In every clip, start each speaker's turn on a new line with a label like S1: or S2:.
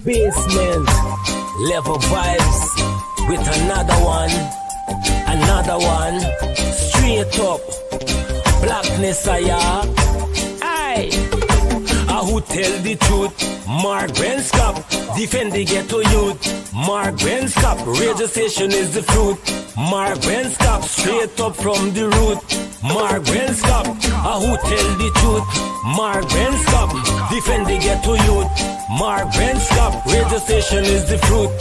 S1: Basement level vibes with another one, straight up blackness. Aye. Who tell the truth? Mark Benskop, defend the ghetto youth. Mark Benskop, radio station is the fruit. Mark Benskop, straight up from the root. Mark Benskop, who tell the truth? Mark Benskop, defend the ghetto youth. Mark Benskop, radio station is the fruit.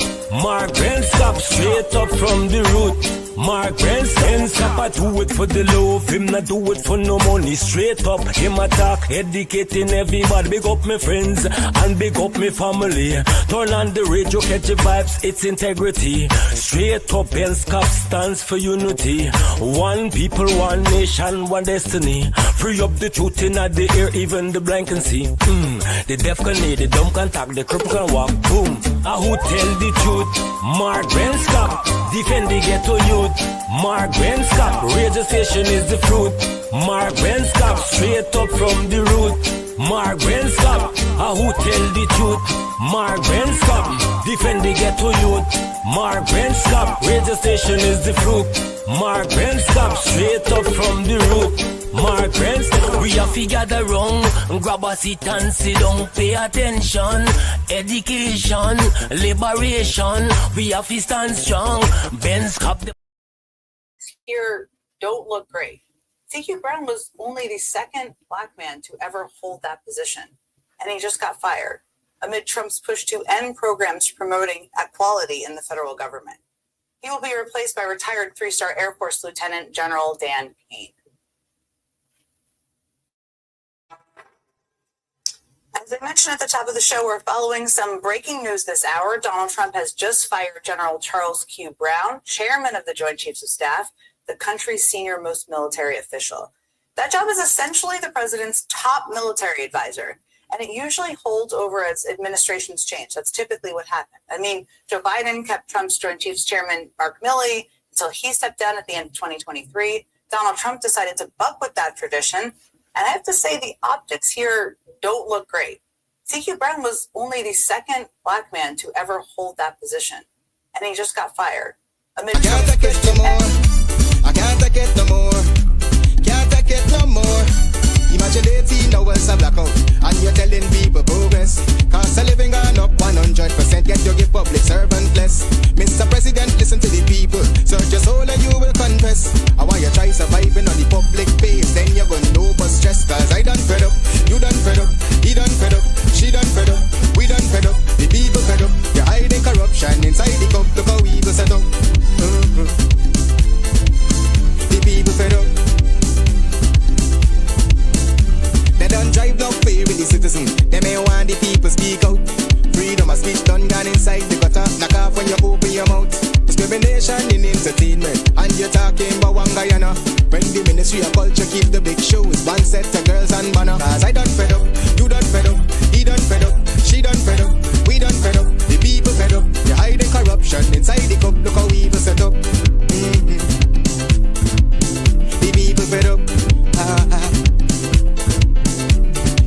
S1: Mark Benskop, straight up from the root. Mark Benskop, I do it for the love, him not do it for no money. Straight up, him attack, educating everybody. Big up my friends and big up my family. Turn on the radio, catch the vibes, it's integrity. Straight up, Benskop stands for unity. One people, one nation, one destiny. Free up the truth in the air, even the blind can see. The deaf can hear, the dumb can talk, the cripple can walk. Boom. Who tell the truth? Mark Benskop, defend the ghetto youth. Mark Benskop, radio station is the fruit. Mark Benskop, straight up from the root. Mark Benskop, who tell the truth? Mark Benskop, defend the ghetto youth. Mark Benskop, radio station is the fruit. Mark Benskop, straight up from the root. Mark Benskop, we have to gather wrong, grab a seat and sit down, pay attention. Education, liberation, we have to stand strong. Benskop.
S2: Here don't look great. C.Q. Brown was only the second black man to ever hold that position, and he just got fired amid Trump's push to end programs promoting equality in the federal government. He will be replaced by retired three-star Air Force Lieutenant General Dan Payne. As I mentioned at the top of the show, we're following some breaking news this hour. Donald Trump has just fired General Charles Q. Brown, chairman of the Joint Chiefs of Staff, the country's senior most military official. That job is essentially the president's top military advisor, and it usually holds over as administrations change. That's typically what happened. I mean, Joe Biden kept Trump's Joint Chiefs Chairman Mark Milley until he stepped down at the end of 2023. Donald Trump decided to buck with that tradition, and I have to say the optics here don't look great. C.Q. Brown was only the second black man to ever hold that position, and he just got fired. Amid
S3: I can't take it no more. Can't take it no more. Imagine 18 hours of blackout and you're telling people progress. Cost of living gone up 100%. Get your give public servant less. Mr. President, listen to the people. Search your soul and you will confess. I want you try surviving on the public base. Then you're gonna know but stress. Cause I done fed up. You done fed up. He done fed up. She done fed up. We done fed up. The people fed up. You're hiding corruption inside the cup. Look how we go set up. The people fed up. They don't drive no fear with the citizen. They may want the people speak out. Freedom of speech done gone inside the gutter. Knock off when you open your mouth. Discrimination in entertainment. And you're talking about one Guyana. When the Ministry of Culture keep the big shows. One set of girls and banner. Cause I done fed up. You done fed up. He done fed up. She done fed up. We done fed up. The people fed up. You're hiding corruption inside the cup. Look how we evil set up. The people fed up.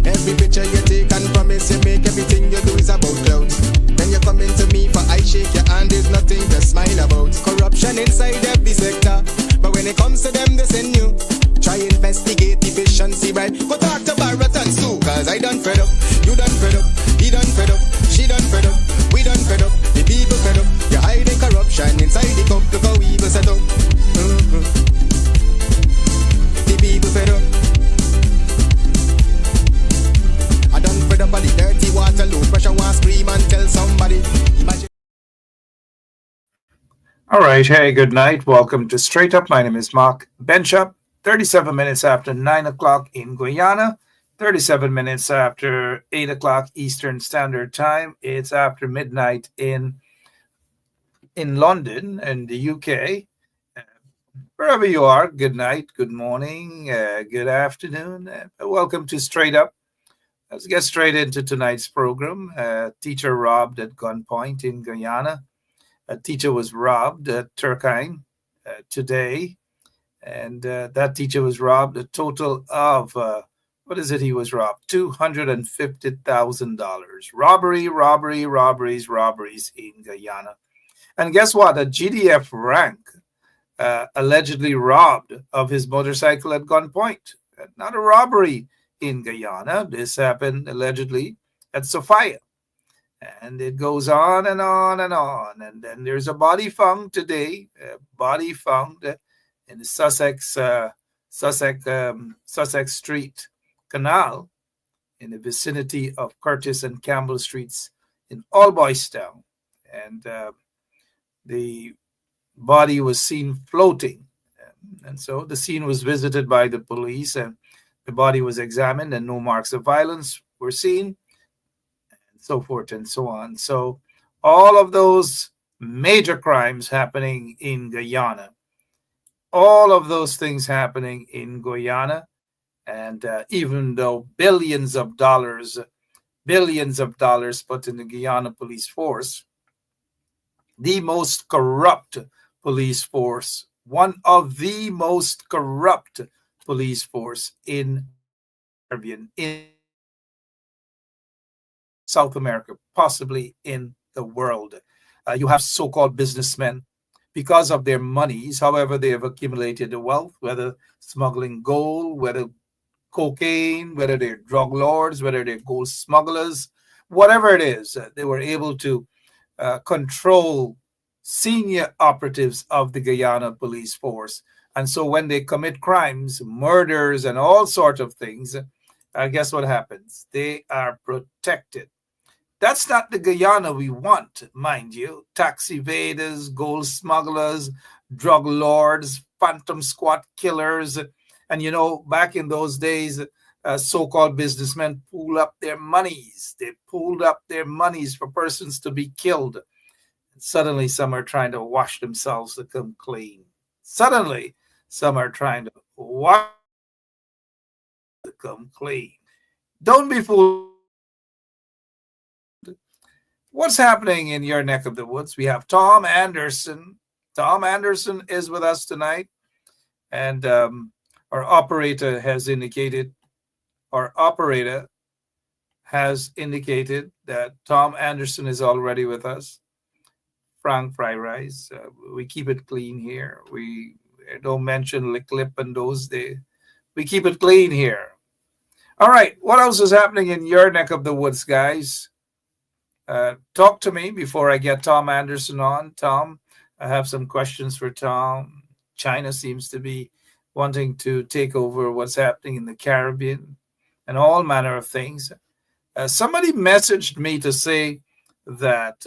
S3: Every picture you take and promise you make, everything you do is about clouds. Then you come into me for I shake your hand, there's nothing to smile about. Corruption inside every sector, but when it comes to them they send you. Try investigate efficiency, right? Go talk to Baratans too, cause I done fed up. You done fed up, he done fed up, she done fed up, we done fed up, the people fed up. You're hiding corruption inside the cup, look how we evil set up. The people fed up. I done fed up on the dirty water, low pressure, want scream and tell somebody. Imagine.
S4: All right, hey, good night. Welcome to Straight Up. My name is Mark Benskop. 37 minutes after 9 o'clock in Guyana, 37 minutes after 8 o'clock Eastern Standard Time. It's after midnight in London and the UK. Wherever you are, good night, good morning, good afternoon. Welcome to Straight Up. Let's get straight into tonight's program. Teacher robbed at gunpoint in Guyana. A teacher was robbed at Turkine today. And that teacher was robbed a total of what is it he was robbed? $250,000. Robberies in Guyana. And guess what? A GDF rank allegedly robbed of his motorcycle at gunpoint. Not a robbery in Guyana. This happened allegedly at Sophia. And it goes on and on and on. And then there's a body found today, in the Sussex Street Canal in the vicinity of Curtis and Campbell Streets in Alboystown. And the body was seen floating. And so the scene was visited by the police, and the body was examined, and no marks of violence were seen, and so forth and so on. So all of those major crimes happening in Guyana, all of those things happening in Guyana, and even though billions of dollars put in the Guyana police force, the most corrupt police force, one of the most corrupt police force in Caribbean, in South America, possibly in the world. You have so-called businessmen, because of their monies, however they have accumulated the wealth, whether smuggling gold, whether cocaine, whether they're drug lords, whether they're gold smugglers, whatever it is, they were able to control senior operatives of the Guyana police force. And so when they commit crimes, murders, and all sorts of things, guess what happens? They are protected. That's not the Guyana we want, mind you. Tax evaders, gold smugglers, drug lords, phantom squad killers. And, you know, back in those days, so-called businessmen pool up their monies. They pooled up their monies for persons to be killed. Suddenly, some are trying to wash themselves to come clean. Suddenly, some are trying to wash to come clean. Don't be fooled. What's happening in your neck of the woods? We have Tom Anderson. Tom Anderson is with us tonight. And our operator has indicated that Tom Anderson is already with us. Frank Fry Rice. We keep it clean here. We don't mention Lick Lip and those days. We keep it clean here. All right. What else is happening in your neck of the woods, guys? Talk to me before I get Tom Anderson on. Tom, I have some questions for Tom. China seems to be wanting to take over what's happening in the Caribbean and all manner of things. Somebody messaged me to say that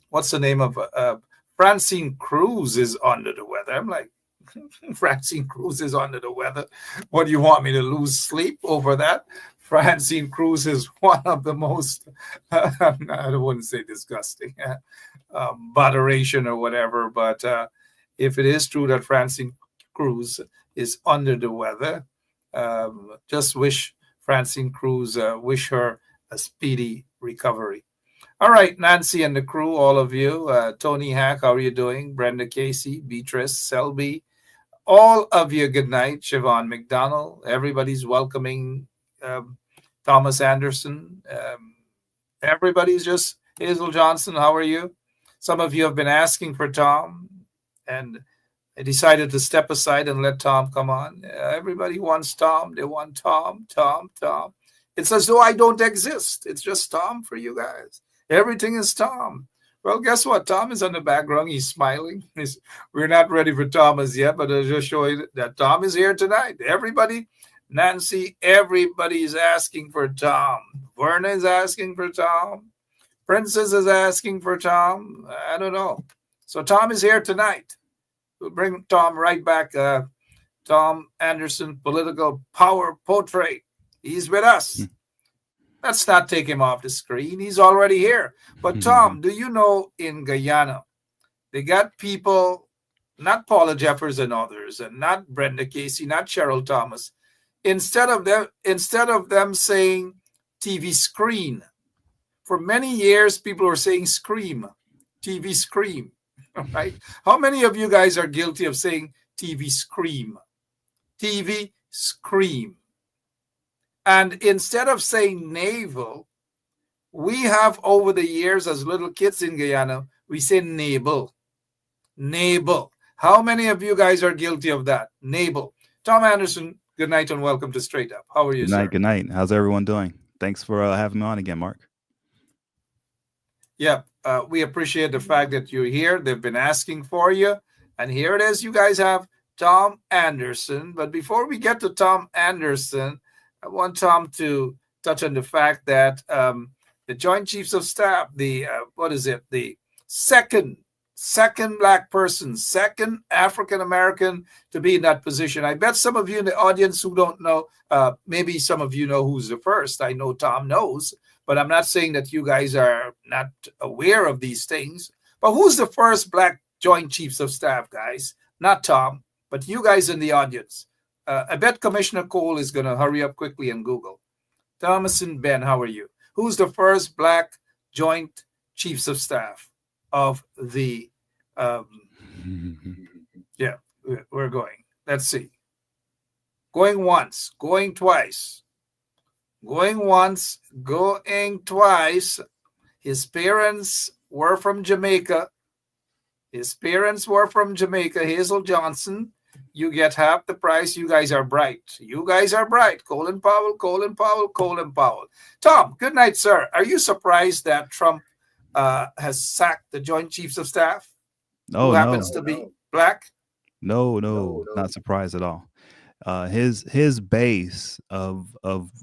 S4: what's the name of Francine Cruz is under the weather. I'm like, Francine Cruz is under the weather. What do you want me to lose sleep over that? Francine Cruz is one of the most, I wouldn't say disgusting, botheration or whatever, but if it is true that Francine Cruz is under the weather, just wish Francine Cruz, wish her a speedy recovery. All right, Nancy and the crew, all of you, Tony Hack, how are you doing? Brenda Casey, Beatrice, Selby, all of you, good night. Siobhan McDonald, everybody's welcoming Thomas Anderson. Everybody's just, Hazel Johnson, how are you? Some of you have been asking for Tom, and I decided to step aside and let Tom come on. Everybody wants Tom. They want Tom. It's as though I don't exist. It's just Tom for you guys. Everything is Tom. Well, guess what? Tom is on the background. He's smiling. We're not ready for Tom as yet, but I'll just show you that Tom is here tonight. Everybody, Nancy, everybody's asking for Tom. Verna is asking for Tom. Princess is asking for Tom. I don't know. So Tom is here tonight. We'll bring Tom right back. Tom Anderson, political power portrait. He's with us. Let's not take him off the screen. He's already here. But Tom, do you know in Guyana, they got people, not Paula Jeffers and others, and not Brenda Casey, not Cheryl Thomas. Instead of them saying TV screen, for many years people were saying scream, TV scream. Right? How many of you guys are guilty of saying TV scream? TV scream. And instead of saying navel, we have over the years as little kids in Guyana, we say navel. Navel. How many of you guys are guilty of that? Navel. Tom Anderson, good night and welcome to Straight Up. How are you,
S5: Good night.
S4: sir?
S5: Good night. How's everyone doing? Thanks for having me on again, Mark.
S4: Yeah, we appreciate the fact that you're here. They've been asking for you. And here it is. You guys have Tom Anderson. But before we get to Tom Anderson, I want Tom to touch on the fact that the Joint Chiefs of Staff, the second black person, second African American to be in that position. I bet some of you in the audience who don't know, maybe some of you know who's the first. I know Tom knows, but I'm not saying that you guys are not aware of these things. But who's the first black Joint Chiefs of Staff, guys? Not Tom, but you guys in the audience. I bet Commissioner Cole is going to hurry up quickly and Google. Thomas and Ben, how are you? Who's the first black Joint Chiefs of Staff of the yeah, we're going. Let's see. Going once, going twice. Going once, going twice. His parents were from Jamaica. Hazel Johnson. You get half the price. You guys are bright. Colin Powell. Tom, good night, sir. Are you surprised that Trump has sacked the Joint Chiefs of Staff?
S5: Oh,
S4: who happens to be black?
S5: No, not surprised at all. His base of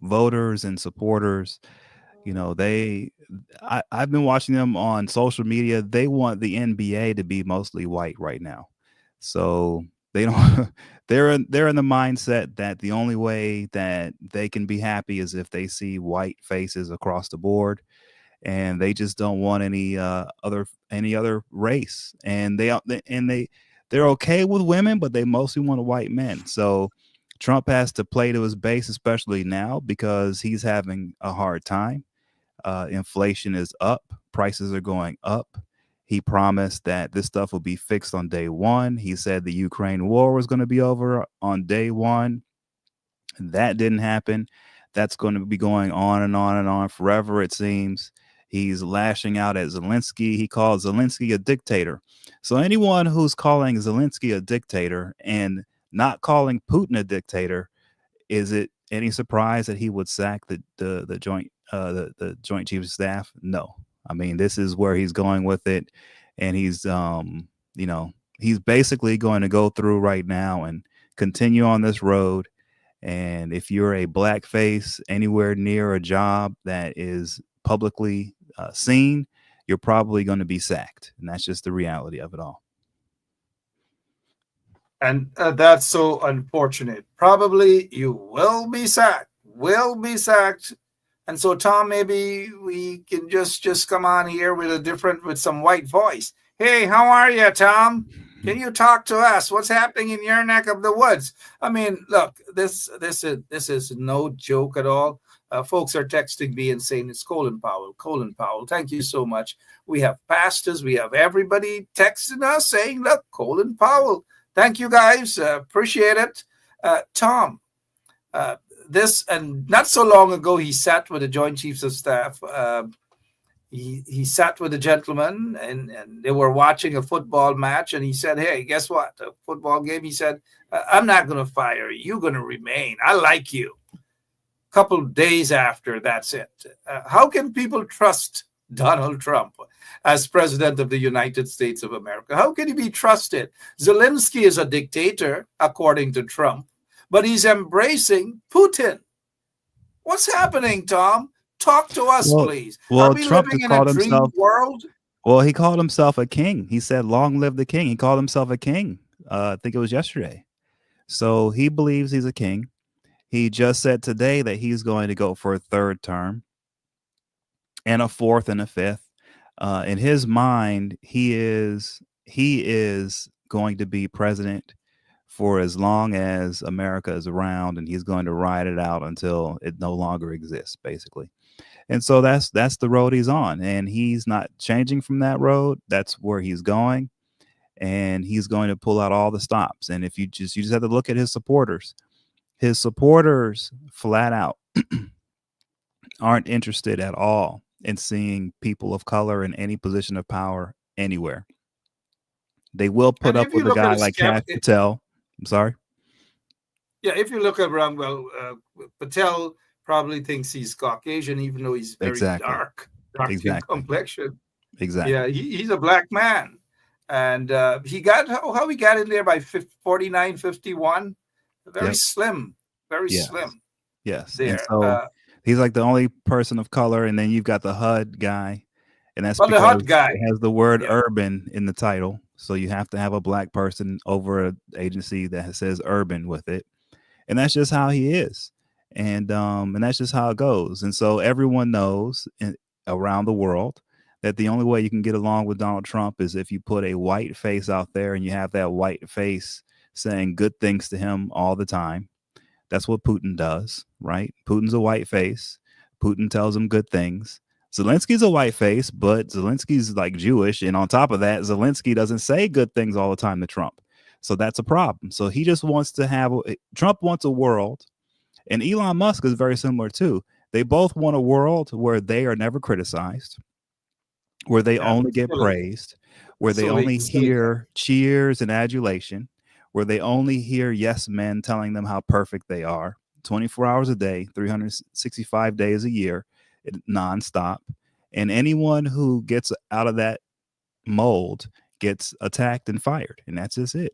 S5: voters and supporters, I've been watching them on social media. They want the NBA to be mostly white right now, so they don't. they're in the mindset that the only way that they can be happy is if they see white faces across the board, and they just don't want any other race. And they're okay with women, but they mostly want white men. So Trump has to play to his base, especially now because he's having a hard time. Inflation is up. Prices are going up. He promised that this stuff will be fixed on day one. He said the Ukraine war was going to be over on day one. That didn't happen. That's going to be going on and on and on forever, it seems. He's lashing out at Zelensky. He calls Zelensky a dictator. So anyone who's calling Zelensky a dictator and not calling Putin a dictator, is it any surprise that he would sack the joint chiefs of staff? No. I mean, this is where he's going with it, and he's he's basically going to go through right now and continue on this road. And if you're a black face anywhere near a job that is publicly seen, you're probably going to be sacked, and that's just the reality of it all.
S4: And that's so unfortunate. Probably you will be sacked. And so, Tom, maybe we can just come on here with some white voice. Hey, how are you, Tom? Can you talk to us? What's happening in your neck of the woods? I mean, look, this is no joke at all. Folks are texting me and saying it's Colin Powell. Thank you so much. We have pastors, we have everybody texting us saying, look, Colin Powell. Thank you, guys. Appreciate it. Tom, this, and not so long ago, he sat with the Joint Chiefs of Staff. He sat with a gentleman, and they were watching a football match, and he said, hey, guess what? A football game. He said, I'm not going to fire you. You're going to remain. I like you. A couple of days after, that's it. How can people trust Donald Trump as president of the United States of America? How can he be trusted? Zelensky is a dictator, according to Trump, but he's embracing Putin. What's happening, Tom? Talk to us, please.
S5: Well,
S4: Are we
S5: Trump
S4: living in
S5: called
S4: a dream
S5: himself
S4: world?
S5: Well, he called himself a king. He said, "Long live the king." He called himself a king. I think it was yesterday. So he believes he's a king. He just said today that he's going to go for a third term and a fourth and a fifth. In his mind, he is going to be president for as long as America is around, and he's going to ride it out until it no longer exists, basically. And so that's the road he's on, and he's not changing from that road. That's where he's going, and he's going to pull out all the stops. And if you just have to look at his supporters flat out aren't interested at all in seeing people of color in any position of power anywhere. They will put
S4: And
S5: up
S4: if you
S5: with a
S4: look at
S5: guy
S4: the
S5: like Kash Patel. I'm sorry.
S4: yeah, if you look around, well, Patel probably thinks he's Caucasian, even though he's very
S5: Exactly.
S4: dark in
S5: Exactly.
S4: complexion.
S5: Exactly.
S4: Yeah, he's a black man, and he got how he got in there by 49, 51. Very
S5: Yep.
S4: slim, very
S5: Yes.
S4: slim.
S5: Yes. And
S4: There.
S5: so he's like the only person of color, and then you've got the HUD guy, and that's
S4: Well, the
S5: because
S4: hot guy.
S5: it has the word
S4: Yeah.
S5: urban in the title. So you have to have a black person over an agency that says urban with it. And that's just how he is. And that's just how it goes. And so everyone knows around the world that the only way you can get along with Donald Trump is if you put a white face out there and you have that white face saying good things to him all the time. That's what Putin does, right? Putin's a white face. Putin tells him good things. Zelensky's a white face, but Zelensky's like Jewish. And on top of that, Zelensky doesn't say good things all the time to Trump. So that's a problem. So he just wants to have, Trump wants a world, and Elon Musk is very similar too. They both want a world where they are never criticized, where they only get praised, where they only hear cheers and adulation, where they only hear yes men telling them how perfect they are 24 hours a day, 365 days a year, nonstop. And anyone who gets out of that mold gets attacked and fired. And that's just it.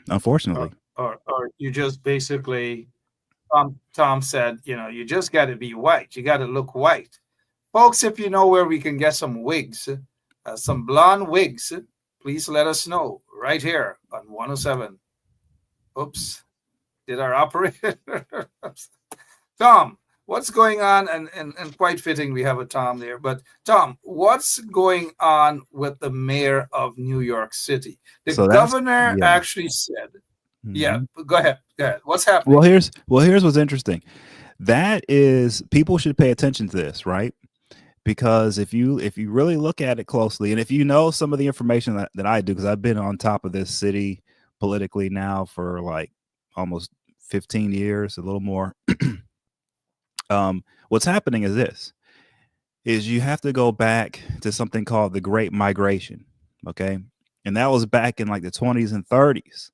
S5: Unfortunately.
S4: Or you just basically, Tom said, you just got to be white. You got to look white. Folks, if you know where we can get some wigs, some blonde wigs, please let us know right here on 107. Oops. Did our operator? Tom, what's going on? And quite fitting, we have a Tom there. But Tom, what's going on with the mayor of New York City? The governor actually said, yeah, go ahead. What's happening?
S5: Well, here's what's interesting. That is, people should pay attention to this, right? Because if you really look at it closely, and if you know some of the information that I do, because I've been on top of this city politically now for like almost 15 years, a little more. What's happening is this, is you have to go back to something called the Great Migration. Okay. And that was back in like the 20s and 30s,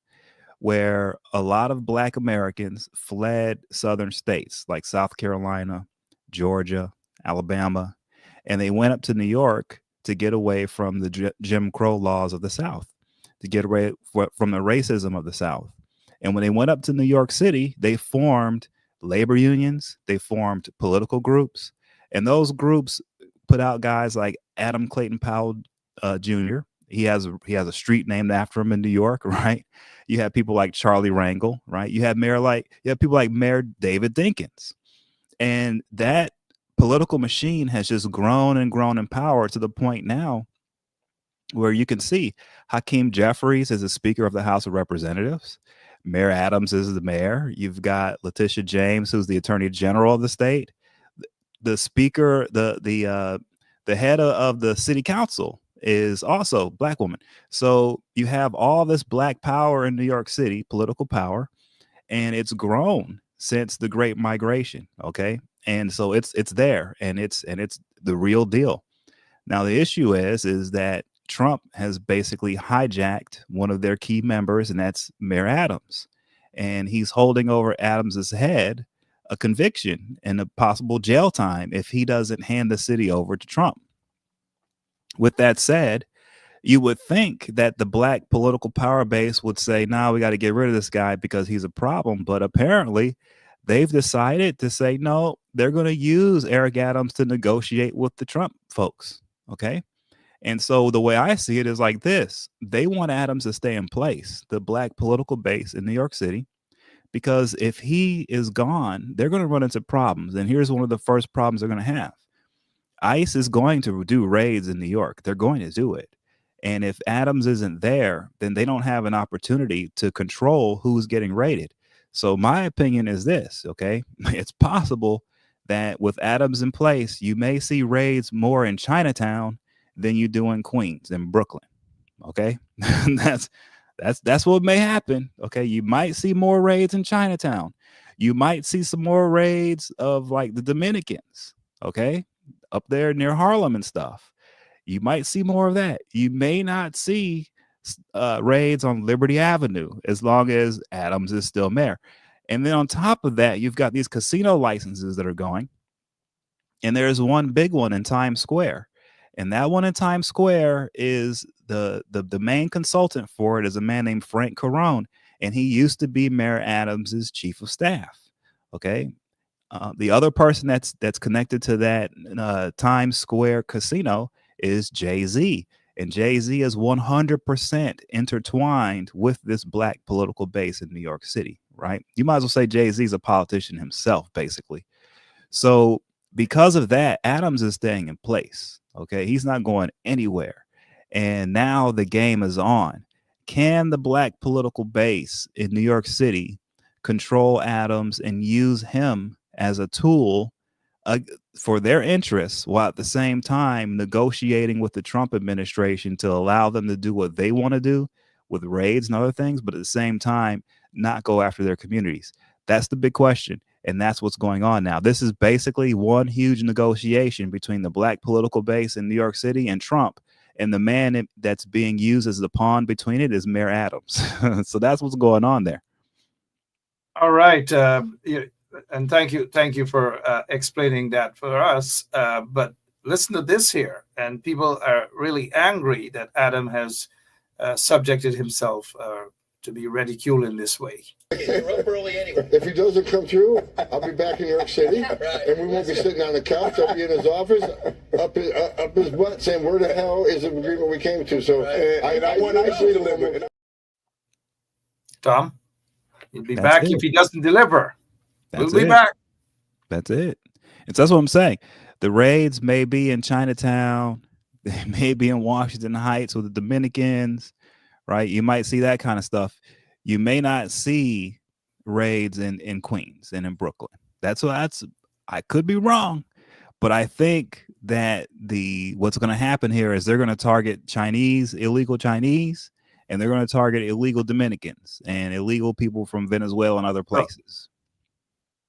S5: where a lot of Black Americans fled southern states like South Carolina, Georgia, Alabama, and they went up to New York to get away from the Jim Crow laws of the South, to get away from the racism of the South. And when they went up to New York City, they formed labor unions, they formed political groups, and those groups put out guys like Adam Clayton Powell Jr. He has a street named after him in New York, right? You have people like Charlie Rangel, right? You have people like Mayor David Dinkins. And that political machine has just grown and grown in power to the point now where you can see Hakeem Jeffries is the Speaker of the House of Representatives. Mayor Adams is the mayor. You've got Letitia James, who's the Attorney General of the state. The Speaker, the head of the City Council is also a Black woman. So you have all this Black power in New York City, political power, and it's grown since the Great Migration. Okay. And so it's there, and it's the real deal. Now, the issue is that Trump has basically hijacked one of their key members, and that's Mayor Adams. And he's holding over Adams's head a conviction and a possible jail time if he doesn't hand the city over to Trump. With that said, you would think that the Black political power base would say, no, we got to get rid of this guy because he's a problem. But apparently they've decided to say, no, they're going to use Eric Adams to negotiate with the Trump folks. Okay. And so the way I see it is like this. They want Adams to stay in place, the Black political base in New York City, because if he is gone, they're going to run into problems. And here's one of the first problems they're going to have. ICE is going to do raids in New York. They're going to do it. And if Adams isn't there, then they don't have an opportunity to control who's getting raided. So my opinion is this, okay? It's possible that with Adams in place, you may see raids more in Chinatown than you do in Queens and Brooklyn. Okay. That's what may happen. Okay, you might see more raids in Chinatown. You might see some more raids of like the Dominicans. Okay, up there near Harlem and stuff. You might see more of that. You may not see raids on Liberty Avenue as long as Adams is still mayor. And then on top of that, you've got these casino licenses that are going. And there's one big one in Times Square. And that one in Times Square is the main consultant for it is a man named Frank Carone. And he used to be Mayor Adams's chief of staff. Okay. The other person that's connected to that Times Square casino is Jay-Z. And Jay-Z is 100% intertwined with this black political base in New York City, right? You might as well say Jay-Z is a politician himself, basically. So because of that, Adams is staying in place. Okay, he's not going anywhere. And now the game is on. Can the black political base in New York City control Adams and use him as a tool for their interests, while at the same time negotiating with the Trump administration to allow them to do what they want to do with raids and other things, but at the same time not go after their communities? That's the big question. And that's what's going on now. This is basically one huge negotiation between the black political base in New York City and Trump. And the man that's being used as the pawn between it is Mayor Adams. So that's what's going on there.
S4: All right. And thank you for explaining that for us. But listen to this here. And people are really angry that Adam has subjected himself to be ridiculed in this way.
S6: If he doesn't come through, I'll be back in New York City, and we won't be sitting on the couch. I'll be in his office, up his butt, saying, "Where the hell is the agreement we came to?" So I want to deliver.
S4: Tom, he'll be back if he doesn't deliver. We'll be back.
S5: That's it. And so that's what I'm saying. The raids may be in Chinatown. They may be in Washington Heights with the Dominicans, right? You might see that kind of stuff. You may not see raids in Queens and in Brooklyn. I could be wrong, but I think that what's going to happen here is they're going to target illegal Chinese, and they're going to target illegal Dominicans and illegal people from Venezuela and other places.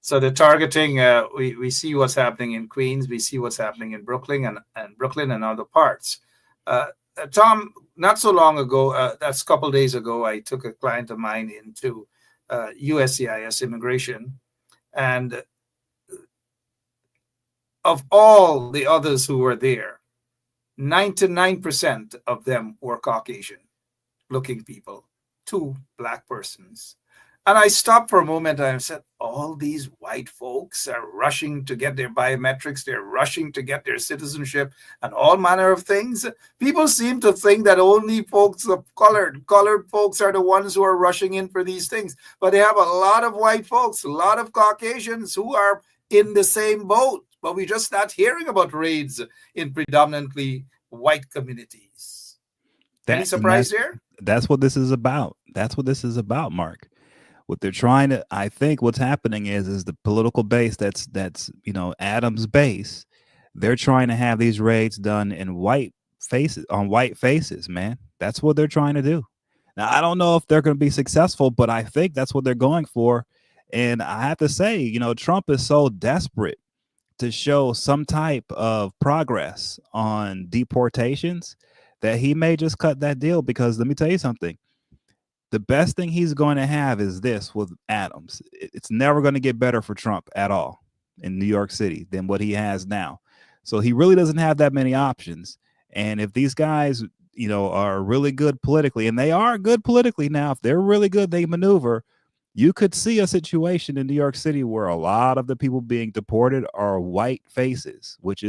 S4: So the targeting, we see what's happening in Queens, we see what's happening in Brooklyn and other parts. Tom, not so long ago, that's a couple of days ago, I took a client of mine into USCIS immigration, and of all the others who were there, 99% of them were Caucasian-looking people, 2 black persons. And I stopped for a moment and I said, all these white folks are rushing to get their biometrics. They're rushing to get their citizenship and all manner of things. People seem to think that only folks of colored folks are the ones who are rushing in for these things. But they have a lot of white folks, a lot of Caucasians who are in the same boat. But we're just not hearing about raids in predominantly white communities. Any surprise there?
S5: That's what this is about. That's what this is about, Mark. What they're trying to, I think what's happening is the political base that's Adams' base. They're trying to have these raids done in white faces, man. That's what they're trying to do. Now, I don't know if they're going to be successful, but I think that's what they're going for. And I have to say, Trump is so desperate to show some type of progress on deportations that he may just cut that deal, because let me tell you something. The best thing he's going to have is this with Adams. It's never going to get better for Trump at all in New York City than what he has now. So he really doesn't have that many options. And if these guys, are really good politically, and they are good politically now, if they're really good, they maneuver. You could see a situation in New York City where a lot of the people being deported are white faces, which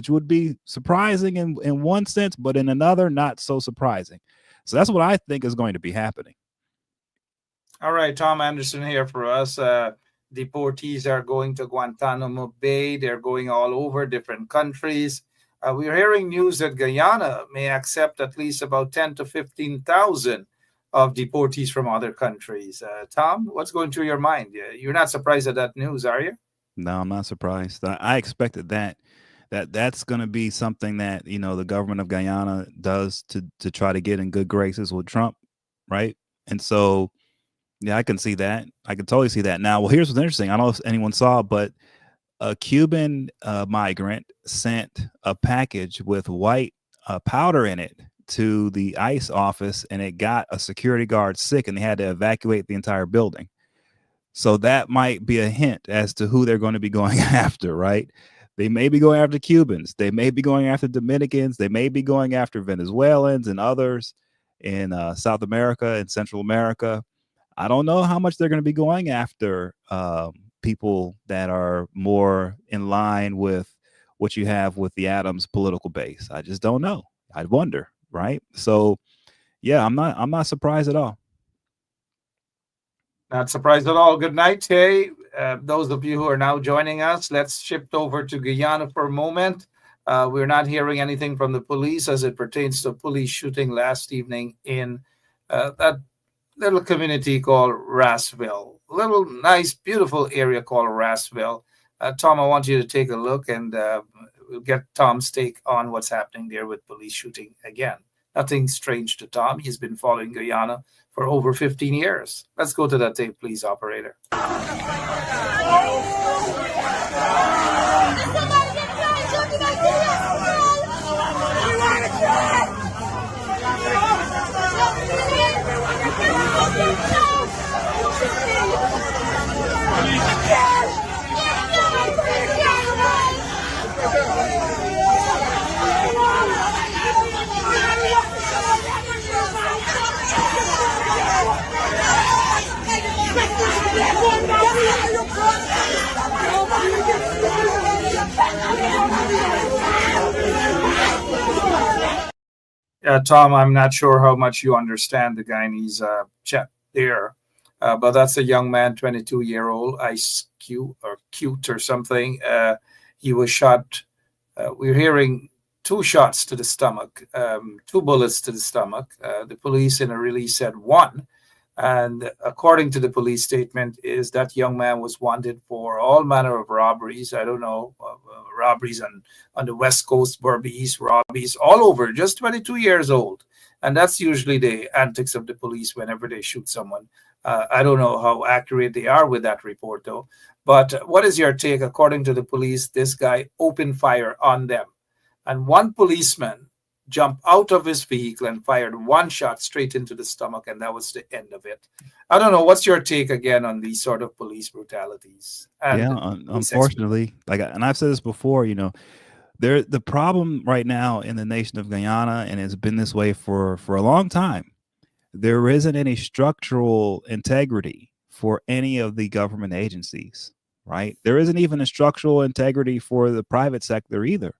S5: would be surprising in one sense, but in another, not so surprising. So that's what I think is going to be happening.
S4: All right, Tom Anderson here for us. Deportees are going to Guantanamo Bay. They're going all over different countries. We're hearing news that Guyana may accept at least about 10 to 15,000 of deportees from other countries. Tom, what's going through your mind? You're not surprised at that news, are you?
S5: No, I'm not surprised. I expected that. That's going to be something that the government of Guyana does to try to get in good graces with Trump. right? And so, yeah, I can see that. I can totally see that. Now, well, here's what's interesting. I don't know if anyone saw, but a Cuban migrant sent a package with white powder in it to the ICE office, and it got a security guard sick, and they had to evacuate the entire building. So that might be a hint as to who they're going to be going after, right? They may be going after Cubans. They may be going after Dominicans. They may be going after Venezuelans and others in South America and Central America. I don't know how much they're going to be going after people that are more in line with what you have with the Adams political base. I just don't know. I'd wonder, right? So, yeah, I'm not surprised at all.
S4: Not surprised at all. Good night, hey. Those of you who are now joining us, let's shift over to Guyana for a moment. We're not hearing anything from the police as it pertains to a police shooting last evening in that little community called Rassville. Little nice, beautiful area called Rassville. Tom, I want you to take a look, and we'll get Tom's take on what's happening there with police shooting again. Nothing strange to Tom. He's been following Guyana for over 15 years. Let's go to that tape, please, operator. Tom, I'm not sure how much you understand the Guyanese chat there, but that's a young man, 22-year-old, Ice Q or Cute or something. He was shot. We're hearing 2 shots to the stomach, 2 bullets to the stomach. The police in a release said 1. And according to the police statement, is that young man was wanted for all manner of robberies. I don't know, robberies on the West Coast, Berbice, robberies all over, just 22 years old. And that's usually the antics of the police whenever they shoot someone. I don't know how accurate they are with that report, though. But what is your take? According to the police, this guy opened fire on them. And one policeman jumped out of his vehicle and fired 1 shot straight into the stomach, and that was the end of it. I don't know. What's your take again on these sort of police brutalities? And
S5: yeah, unfortunately, and I've said this before, the problem right now in the nation of Guyana, and it's been this way for a long time, there isn't any structural integrity for any of the government agencies, right? There isn't even a structural integrity for the private sector either.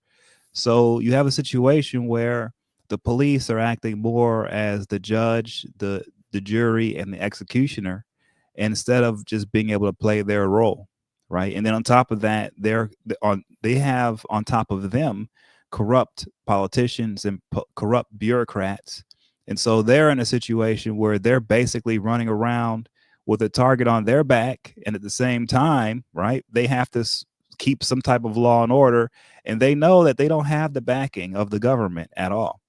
S5: So you have a situation where the police are acting more as the judge, the jury, and the executioner, instead of just being able to play their role, right? And then on top of that, they have on top of them corrupt politicians and corrupt bureaucrats, and so they're in a situation where they're basically running around with a target on their back, and at the same time, right, they have to keep some type of law and order, and they know that they don't have the backing of the government at all.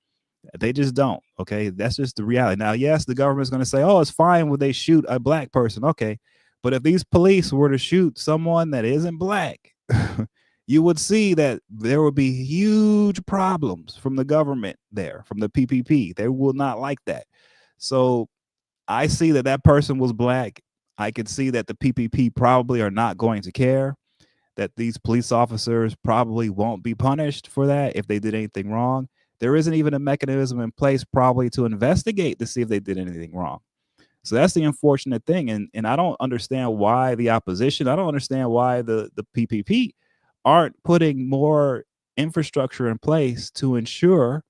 S5: They just don't. Okay, that's just the reality. Now, yes, the government's going to say, oh, it's fine when they shoot a black person. Okay, but if these police were to shoot someone that isn't black, you would see that there would be huge problems from the government there, from the PPP. They will not like that. So I see that person was black. I could see that the PPP probably are not going to care, that these police officers probably won't be punished for that if they did anything wrong. There isn't even a mechanism in place probably to investigate to see if they did anything wrong. So that's the unfortunate thing. And I don't understand why the opposition, I don't understand why the PPP aren't putting more infrastructure in place to ensure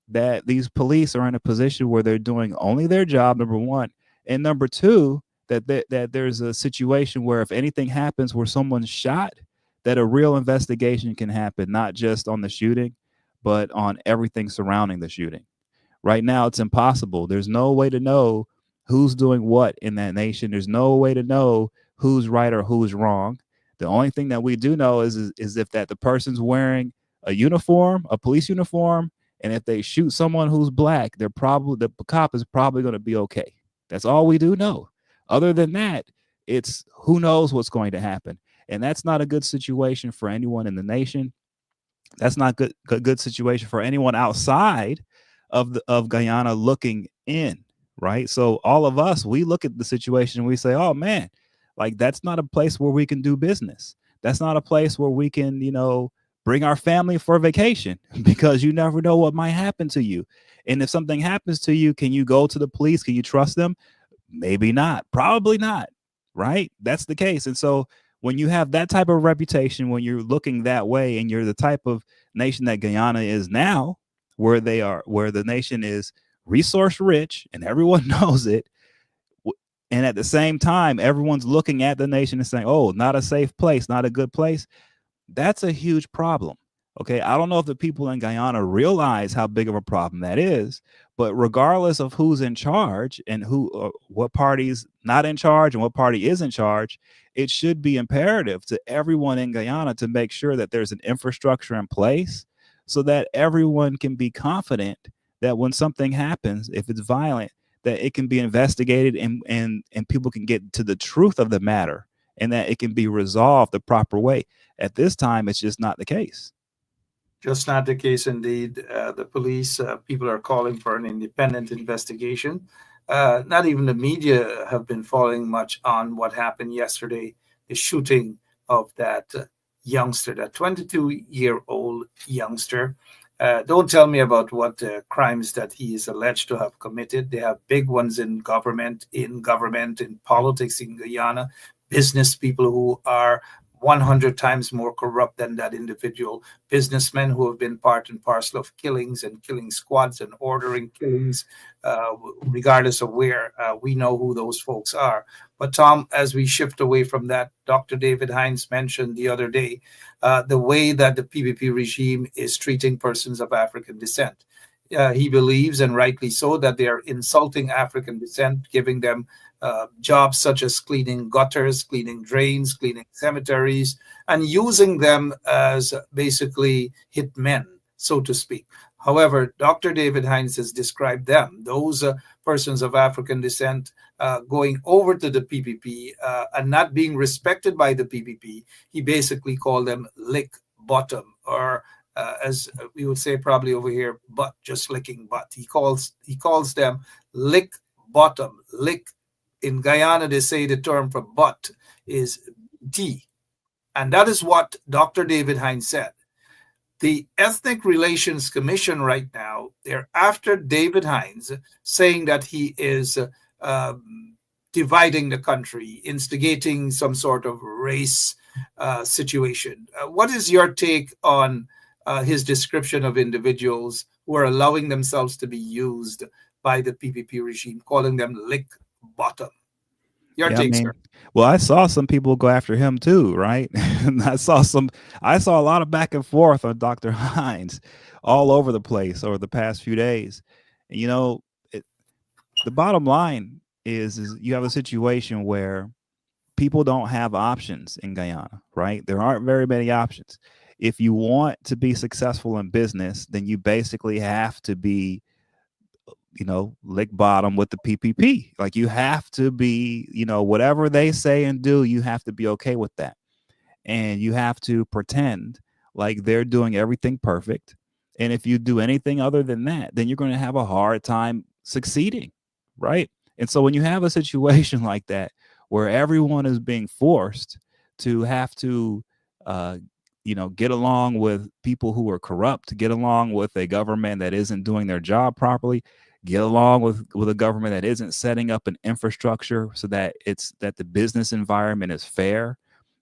S5: that these police are in a position where they're doing only their job, number one. And number two, that there's a situation where if anything happens where someone's shot, that a real investigation can happen, not just on the shooting, but on everything surrounding the shooting. Right now, it's impossible. There's no way to know who's doing what in that nation. There's no way to know who's right or who's wrong. The only thing that we do know is if that the person's wearing a uniform, a police uniform, and if they shoot someone who's black, the cop is probably going to be okay. That's all we do know. Other than that, it's who knows what's going to happen. And that's not a good situation for anyone in the nation. That's not good situation for anyone outside of Guyana looking in, right? So all of us, we look at the situation and we say, "Oh man, like that's not a place where we can do business. That's not a place where we can, bring our family for vacation because you never know what might happen to you. And if something happens to you, can you go to the police? Can you trust them? Maybe not. Probably not. Right? That's the case. And so when you have that type of reputation, when you're looking that way and you're the type of nation that Guyana is now, where the nation is resource rich and everyone knows it, and at the same time everyone's looking at the nation and saying, "Oh, not a safe place, not a good place." That's a huge problem. Okay. I don't know if the people in Guyana realize how big of a problem that is, but regardless of who's in charge and what party's not in charge and what party is in charge, it should be imperative to everyone in Guyana to make sure that there's an infrastructure in place so that everyone can be confident that when something happens, if it's violent, that it can be investigated and people can get to the truth of the matter and that it can be resolved the proper way. At this time, it's just not the case.
S4: Just not the case indeed. The police, people are calling for an independent investigation. Not even the media have been following much on what happened yesterday, the shooting of that youngster, that 22-year-old youngster. Don't tell me about what crimes that he is alleged to have committed. They have big ones in government, in politics in Guyana, business people who are 100 times more corrupt than that individual, businessmen who have been part and parcel of killings and killing squads and ordering killings, regardless of where. We know who those folks are. But Tom, as we shift away from that, Dr. David Hines mentioned the other day the way that the PPP regime is treating persons of African descent. He believes, and rightly so, that they are insulting African descent, giving them jobs such as cleaning gutters, cleaning drains, cleaning cemeteries, and using them as basically hitmen, so to speak. However, Dr. David Hines has described them, those persons of African descent, going over to the PPP and not being respected by the PPP. He basically called them lick bottom, or as we would say probably over here, butt, just licking butt. He calls them lick bottom, lick. In Guyana, they say the term for butt is T. And that is what Dr. David Hines said. The Ethnic Relations Commission right now, they're after David Hines, saying that he is dividing the country, instigating some sort of race situation. What is your take on his description of individuals who are allowing themselves to be used by the PPP regime, calling them lick bottom? Your take, sir.
S5: Well, I saw some people go after him too, right? And I saw a lot of back and forth on Dr. Hines all over the place over the past few days. And, the bottom line is you have a situation where people don't have options in Guyana, right? There aren't very many options. If you want to be successful in business, then you basically have to be lick bottom with the PPP. Like you have to be, whatever they say and do, you have to be okay with that. And you have to pretend like they're doing everything perfect. And if you do anything other than that, then you're going to have a hard time succeeding, right? And so when you have a situation like that, where everyone is being forced to have to, get along with people who are corrupt, get along with a government that isn't doing their job properly, get along with a government that isn't setting up an infrastructure so that the business environment is fair,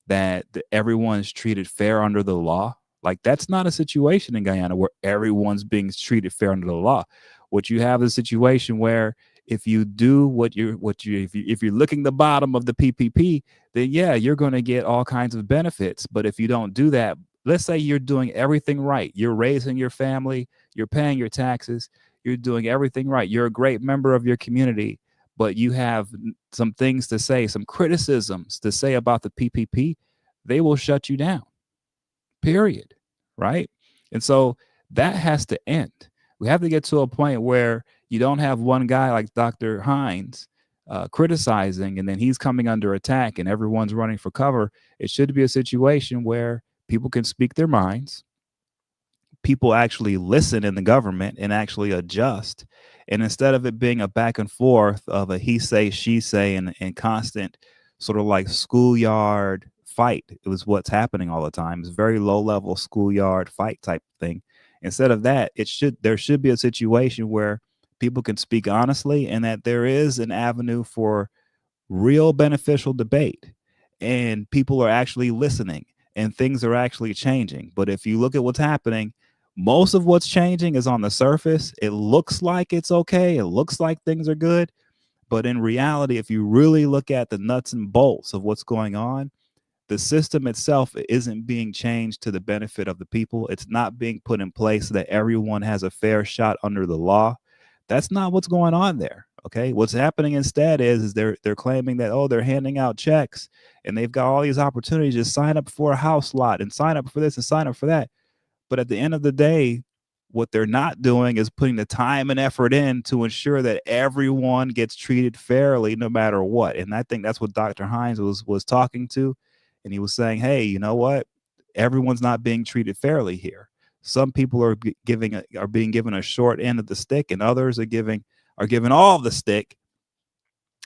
S5: that everyone is treated fair under the law. Like that's not a situation in Guyana where everyone's being treated fair under the law. What you have is a situation where if you do if you're looking the bottom of the PPP, then yeah, you're going to get all kinds of benefits. But if you don't do that, let's say you're doing everything right, you're raising your family, you're paying your taxes, you're doing everything right, you're a great member of your community, but you have some things to say, some criticisms to say about the PPP, they will shut you down, period, right? And so that has to end. We have to get to a point where you don't have one guy like Dr. Hines criticizing, and then he's coming under attack and everyone's running for cover. It should be a situation where people can speak their minds, people actually listen in the government and actually adjust. And instead of it being a back and forth of a he say, she say, and constant sort of like schoolyard fight, it was what's happening all the time. It's very low level schoolyard fight type thing. Instead of that, there should be a situation where people can speak honestly and that there is an avenue for real beneficial debate, and people are actually listening and things are actually changing. But if you look at what's happening, most of what's changing is on the surface. It looks like it's okay, it looks like things are good, but in reality, if you really look at the nuts and bolts of what's going on, the system itself isn't being changed to the benefit of the people. It's not being put in place so that everyone has a fair shot under the law. That's not what's going on there. Okay, what's happening instead is they're claiming that, oh, they're handing out checks and they've got all these opportunities to sign up for a house lot and sign up for this and sign up for that. But at the end of the day, what they're not doing is putting the time and effort in to ensure that everyone gets treated fairly no matter what. And I think that's what Dr. Hines was talking to. And he was saying, hey, you know what? Everyone's not being treated fairly here. Some people are being given a short end of the stick, and others are given all of the stick.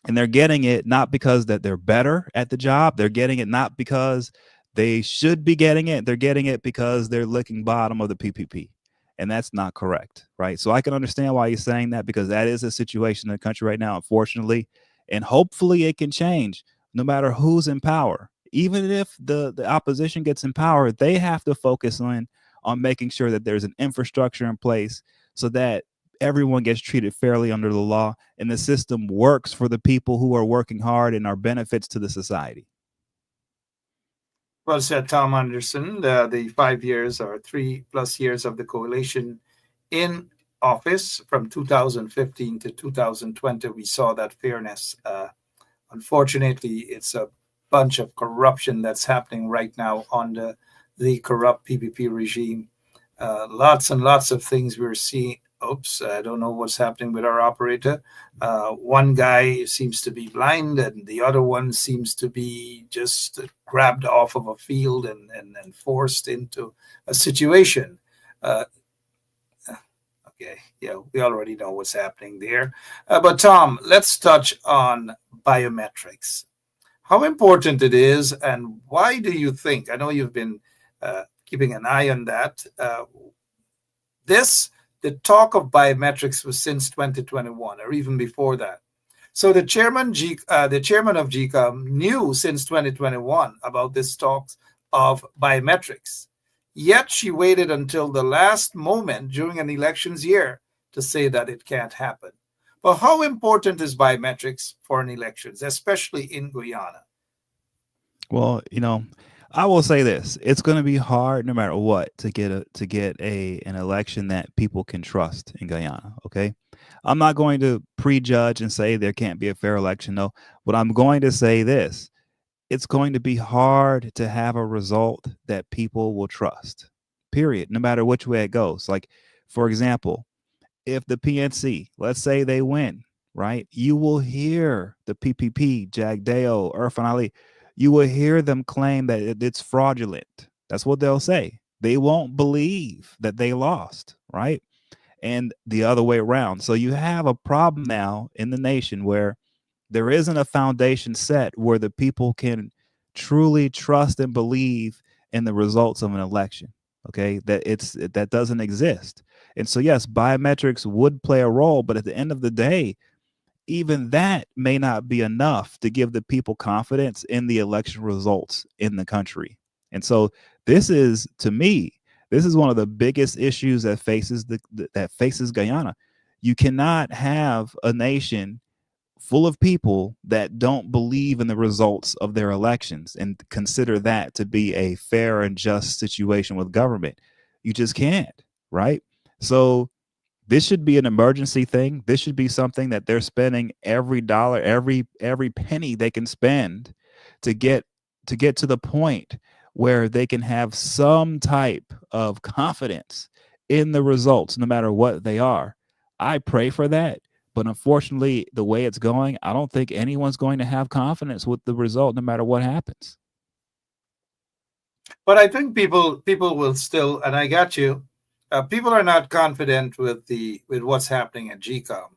S5: And they're getting it not because that they're better at the job. They're getting it not because they should be getting it. They're getting it because they're licking bottom of the PPP. And that's not correct, right? So I can understand why you're saying that, because that is a situation in the country right now, unfortunately. And hopefully it can change no matter who's in power. Even if the opposition gets in power, they have to focus on making sure that there's an infrastructure in place so that everyone gets treated fairly under the law and the system works for the people who are working hard and are benefits to the society.
S4: Well said, Tom Anderson. The 5 years or 3+ years of the coalition in office from 2015 to 2020, we saw that fairness. Unfortunately, it's a bunch of corruption that's happening right now under the corrupt PPP regime. Lots and lots of things we're seeing. Oops, I don't know what's happening with our operator. One guy seems to be blind and the other one seems to be just grabbed off of a field and forced into a situation. Okay, yeah, we already know what's happening there. But Tom, let's touch on biometrics. How important it is, and why do you think? I know you've been keeping an eye on that. The talk of biometrics was since 2021, or even before that. So the chairman of GCOM knew since 2021 about this talk of biometrics. Yet she waited until the last moment during an elections year to say that it can't happen. But how important is biometrics for an elections, especially in Guyana?
S5: Well, I will say this: it's going to be hard, no matter what, to get an election that people can trust in Guyana. Okay, I'm not going to prejudge and say there can't be a fair election. No, but I'm going to say this: it's going to be hard to have a result that people will trust. Period. No matter which way it goes. Like, for example, if the PNC, let's say they win, right? You will hear the PPP, Jagdeo, Irfan Ali. You will hear them claim that it's fraudulent. That's what they'll say. They won't believe that they lost, right? And the other way around. So you have a problem now in the nation where there isn't a foundation set where the people can truly trust and believe in the results of an election. Okay, that doesn't exist. And so yes, biometrics would play a role, but at the end of the day, even that may not be enough to give the people confidence in the election results in the country. And so this is, to me, this is one of the biggest issues that faces Guyana. You cannot have a nation full of people that don't believe in the results of their elections and consider that to be a fair and just situation with government. You just can't, right? So this should be an emergency thing. This should be something that they're spending every dollar, every penny they can spend to get to the point where they can have some type of confidence in the results, no matter what they are. I pray for that, But unfortunately, the way it's going, I don't think anyone's going to have confidence with the result, no matter what happens.
S4: But I think people will still, and I got you. People are not confident with what's happening at GCOM.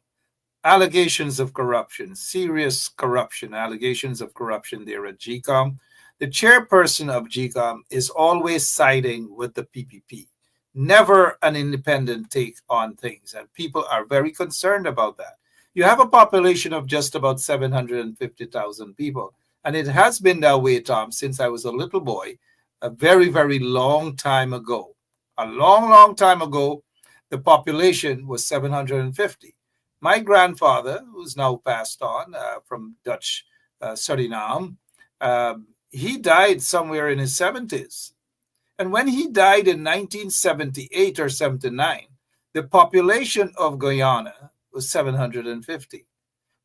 S4: Allegations of corruption, serious corruption, allegations of corruption there at GCOM. The chairperson of GCOM is always siding with the PPP, never an independent take on things. And people are very concerned about that. You have a population of just about 750,000 people. And it has been that way, Tom, since I was a little boy, a very, very long time ago. A long, long time ago, the population was 750. My grandfather, who's now passed on from Dutch Suriname, he died somewhere in his 70s. And when he died in 1978 or 79, the population of Guyana was 750.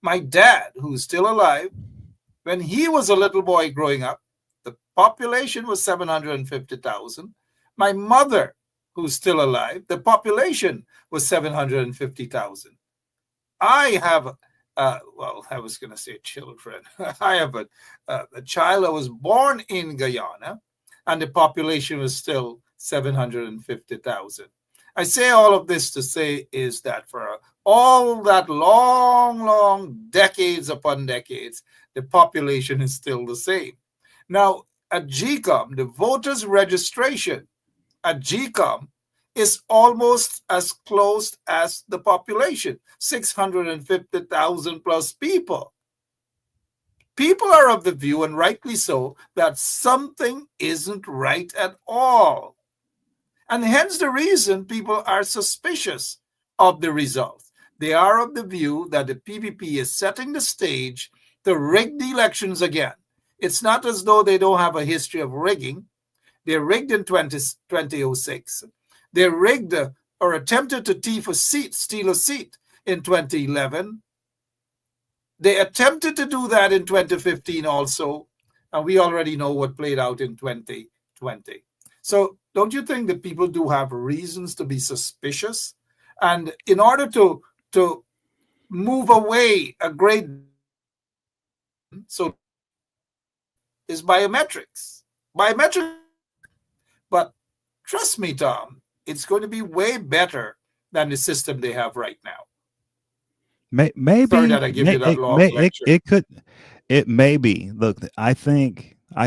S4: My dad, who's still alive, when he was a little boy growing up, the population was 750,000. My mother, who's still alive, the population was 750,000. I have, well, I was going to say children. I have a child. I was born in Guyana, and the population was still 750,000. I say all of this to say is that for all that long, long decades upon decades, the population is still the same. Now, at GCOM, the voters' registration at GCOM is almost as close as the population, 650,000 plus people. People are of the view, and rightly so, that something isn't right at all. And hence the reason people are suspicious of the results. They are of the view that the PPP is setting the stage to rig the elections again. It's not as though they don't have a history of rigging. They rigged in 2006. They rigged or attempted to steal a seat in 2011. They attempted to do that in 2015 also, and we already know what played out in 2020. So don't you think that people do have reasons to be suspicious? And in order to move away a great so is biometrics. But trust me, Tom, it's going to be way better than the system they have right now.
S5: Maybe
S4: Sorry that I give you that long lecture.
S5: It may be. Look, I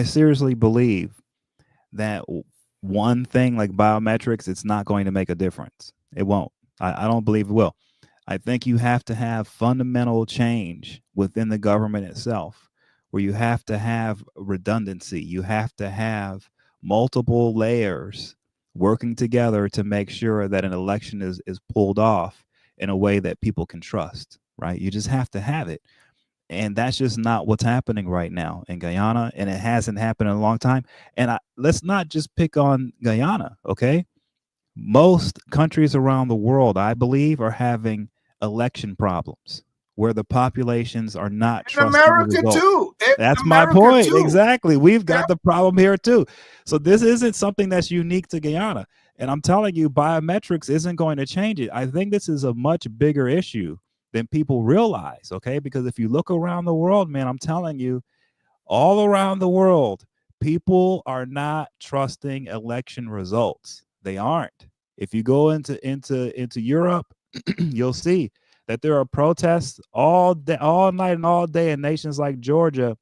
S5: seriously believe that one thing like biometrics, it's not going to make a difference. It won't. I don't believe it will. I think you have to have fundamental change within the government itself, where you have to have redundancy. You have to have multiple layers working together to make sure that an election is pulled off in a way that people can trust, right? You just have to have it. And that's just not what's happening right now in Guyana, and it hasn't happened in a long time. And let's not just pick on Guyana, okay? Most countries around the world, I believe, are having election problems where the populations are not trusting
S4: America
S5: the results.
S4: too.
S5: That's
S4: America
S5: my point.
S4: too.
S5: Exactly. We've got the problem here too. So this isn't something that's unique to Guyana. And I'm telling you, biometrics isn't going to change it. I think this is a much bigger issue than people realize, okay? Because if you look around the world, man, I'm telling you, all around the world, people are not trusting election results. They aren't. If you go into Europe, you'll see that there are protests all day, all night and all day in nations like Georgia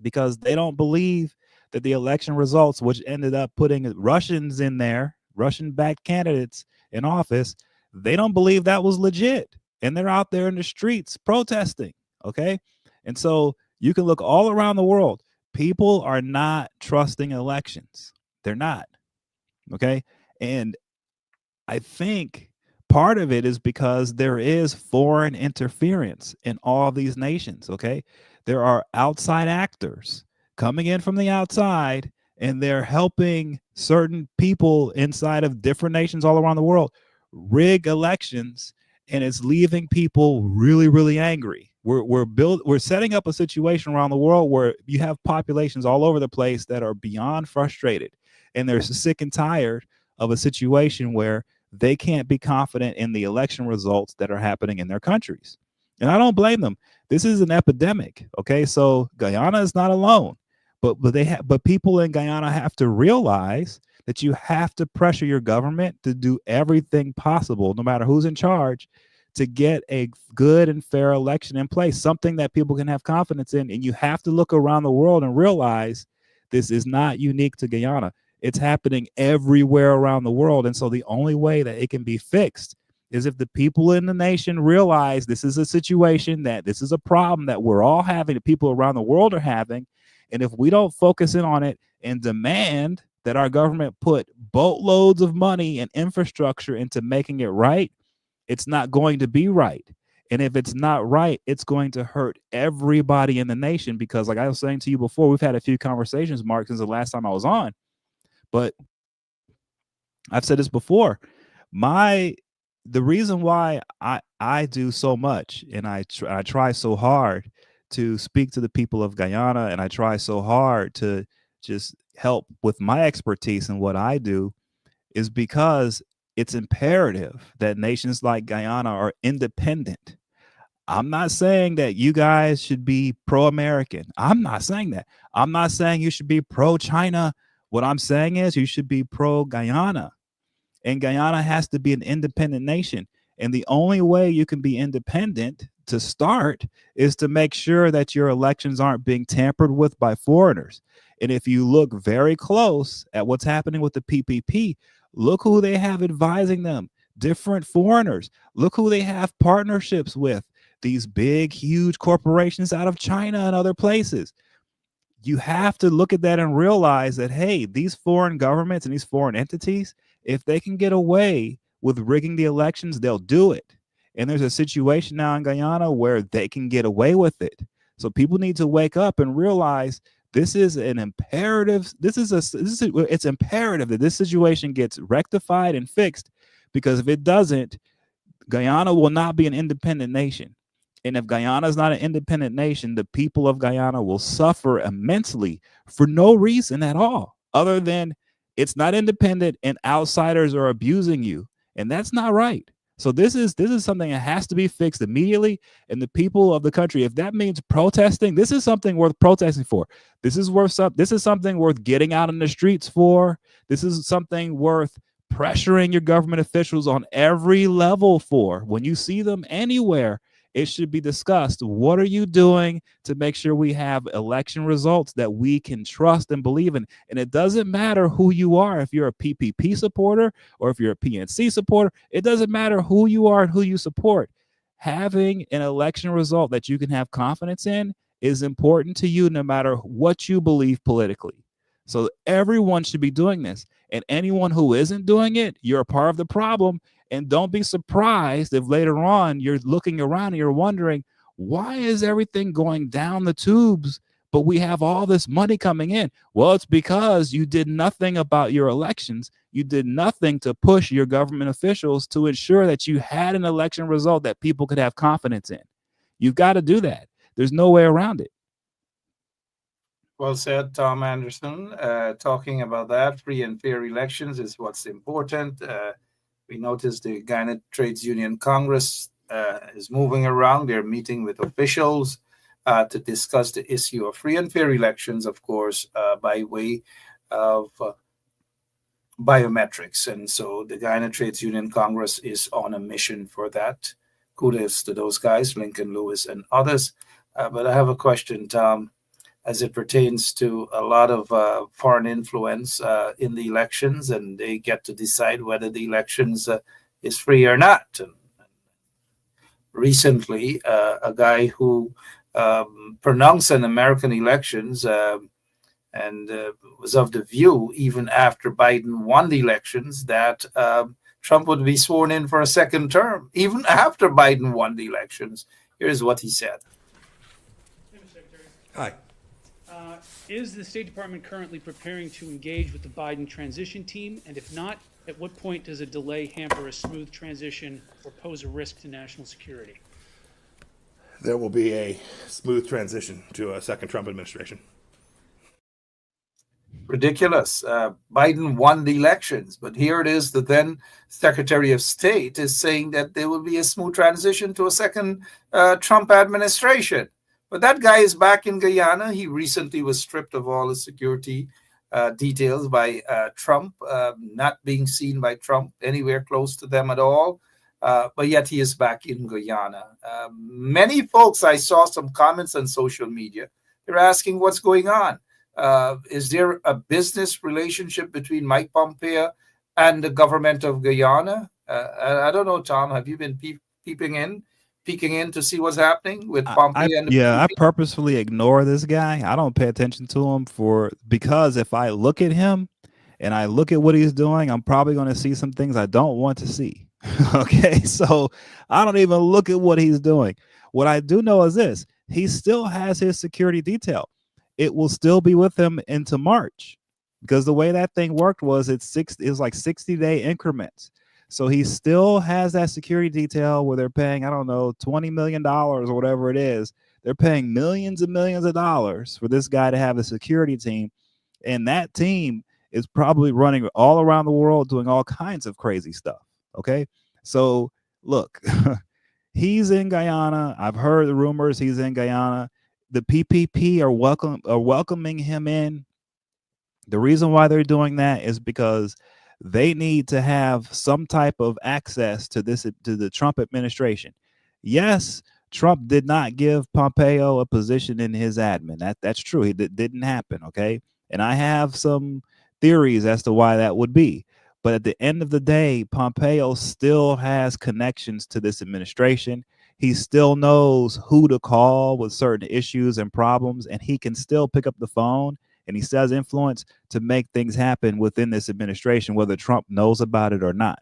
S5: because they don't believe that the election results, which ended up putting Russians in there, Russian-backed candidates in office, they don't believe that was legit. And they're out there in the streets protesting, okay? And so you can look all around the world. People are not trusting elections. They're not, okay? And I think part of it is because there is foreign interference in all these nations, okay? There are outside actors coming in from the outside, and they're helping certain people inside of different nations all around the world rig elections, and it's leaving people really, really angry. We're setting up a situation around the world where you have populations all over the place that are beyond frustrated, and they're sick and tired of a situation where they can't be confident in the election results that are happening in their countries. And I don't blame them. This is an epidemic. Okay, so Guyana is not alone, but people in Guyana have to realize that you have to pressure your government to do everything possible, no matter who's in charge, to get a good and fair election in place, something that people can have confidence in. And you have to look around the world and realize this is not unique to Guyana. It's happening everywhere around the world. And so the only way that it can be fixed is if the people in the nation realize this is a situation, that this is a problem that we're all having, that people around the world are having. And if we don't focus in on it and demand that our government put boatloads of money and infrastructure into making it right, it's not going to be right. And if it's not right, it's going to hurt everybody in the nation, because like I was saying to you before, we've had a few conversations, Mark, since the last time I was on. But I've said this before. The reason why I do so much, and I try so hard to speak to the people of Guyana, and I try so hard to just help with my expertise in what I do, is because it's imperative that nations like Guyana are independent. I'm not saying that you guys should be pro-American. I'm not saying that. I'm not saying you should be pro-China. What I'm saying is you should be pro-Guyana. And Guyana has to be an independent nation. And the only way you can be independent to start is to make sure that your elections aren't being tampered with by foreigners. And if you look very close at what's happening with the PPP, look who they have advising them. Different foreigners. Look who they have partnerships with. These big, huge corporations out of China and other places. You have to look at that and realize that, hey, these foreign governments and these foreign entities, if they can get away with rigging the elections, they'll do it. And there's a situation now in Guyana where they can get away with it. So people need to wake up and realize this is an imperative. It's imperative that this situation gets rectified and fixed, because if it doesn't, Guyana will not be an independent nation. And if Guyana is not an independent nation, the people of Guyana will suffer immensely for no reason at all, other than it's not independent and outsiders are abusing you. And that's not right. So this is something that has to be fixed immediately. And the people of the country, if that means protesting, this is something worth protesting for. This is something worth getting out in the streets for. This is something worth pressuring your government officials on every level for. When you see them anywhere, it should be discussed. What are you doing to make sure we have election results that we can trust and believe in? And it doesn't matter who you are. If you're a PPP supporter or if you're a PNC supporter, it doesn't matter who you are and who you support. Having an election result that you can have confidence in is important to you, no matter what you believe politically. So everyone should be doing this. And anyone who isn't doing it, you're a part of the problem. And don't be surprised if later on you're looking around and you're wondering, why is everything going down the tubes, but we have all this money coming in? Well, it's because you did nothing about your elections. You did nothing to push your government officials to ensure that you had an election result that people could have confidence in. You've got to do that. There's no way around it.
S4: Well said, Tom Anderson. Talking about that, free and fair elections is what's important. We noticed the Guyana Trades Union Congress is moving around. They're meeting with officials to discuss the issue of free and fair elections, of course, by way of biometrics. And so the Guyana Trades Union Congress is on a mission for that. Kudos to those guys, Lincoln Lewis and others. But I have a question, Tom, as it pertains to a lot of foreign influence in the elections, and they get to decide whether the elections is free or not. And recently, a guy who pronounced an American elections and was of the view, even after Biden won the elections, that Trump would be sworn in for a second term, even after Biden won the elections. Here's what he said.
S7: Hi.
S8: Is the State Department currently preparing to engage with the Biden transition team? And if not, at what point does a delay hamper a smooth transition or pose a risk to national security?
S7: There will be a smooth transition to a second Trump administration.
S4: ridiculous. Biden won the elections, but here it is, the then Secretary of State is saying that there will be a smooth transition to a second Trump administration. But that guy is back in Guyana. He recently was stripped of all his security details by Trump, not being seen by Trump anywhere close to them at all. But yet he is back in Guyana. Many folks, I saw some comments on social media, they're asking what's going on. Is there a business relationship between Mike Pompeo and the government of Guyana? I don't know, Tom. Have you been peeking in to see what's happening with Pompeo?
S5: I purposefully ignore this guy. I don't pay attention to him because if I look at him and I look at what he's doing, I'm probably going to see some things I don't want to see. Okay, so I don't even look at what he's doing. What I do know is this: he still has his security detail. It will still be with him into March, because the way that thing worked was it was like 60-day increments. So he still has that security detail where they're paying, I don't know, $20 million or whatever it is. They're paying millions and millions of dollars for this guy to have a security team. And that team is probably running all around the world doing all kinds of crazy stuff. Okay. So look, he's in Guyana. I've heard the rumors he's in Guyana. The PPP are welcoming him in. The reason why they're doing that is because they need to have some type of access to the Trump administration. Yes, Trump did not give Pompeo a position in his admin. That's true. It didn't happen. Okay. And I have some theories as to why that would be. But at the end of the day, Pompeo still has connections to this administration. He still knows who to call with certain issues and problems, and he can still pick up the phone, and he still has influence to make things happen within this administration, whether Trump knows about it or not.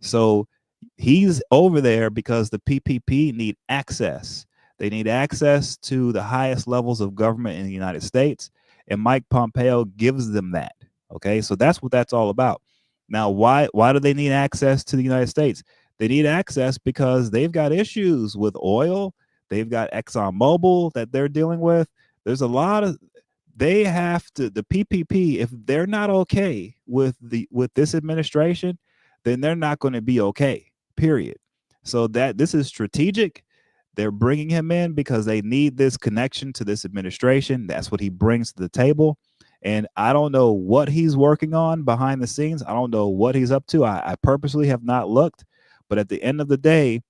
S5: So he's over there because the PPP need access. They need access to the highest levels of government in the United States, and Mike Pompeo gives them that. Okay, so that's what that's all about. Now, why do they need access to the United States? They need access because they've got issues with oil. They've got ExxonMobil that they're dealing with. There's a lot of, they have to, the PPP, if they're not okay with this administration, then they're not going to be okay, period. So that this is strategic. They're bringing him in because they need this connection to this administration. That's what he brings to the table. And I don't know what he's working on behind the scenes. I don't know what he's up to. I purposely have not looked. But at the end of the day,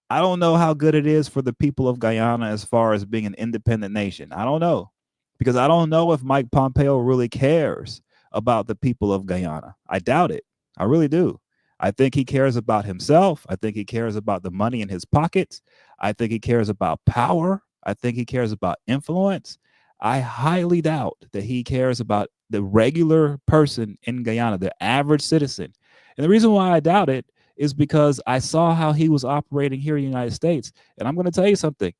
S5: I don't know how good it is for the people of Guyana as far as being an independent nation. I don't know, because I don't know if Mike Pompeo really cares about the people of Guyana. I doubt it. I really do. I think he cares about himself. I think he cares about the money in his pockets. I think he cares about power. I think he cares about influence. I highly doubt that he cares about the regular person in Guyana, the average citizen. And the reason why I doubt it is because I saw how he was operating here in the United States. And I'm going to tell you something.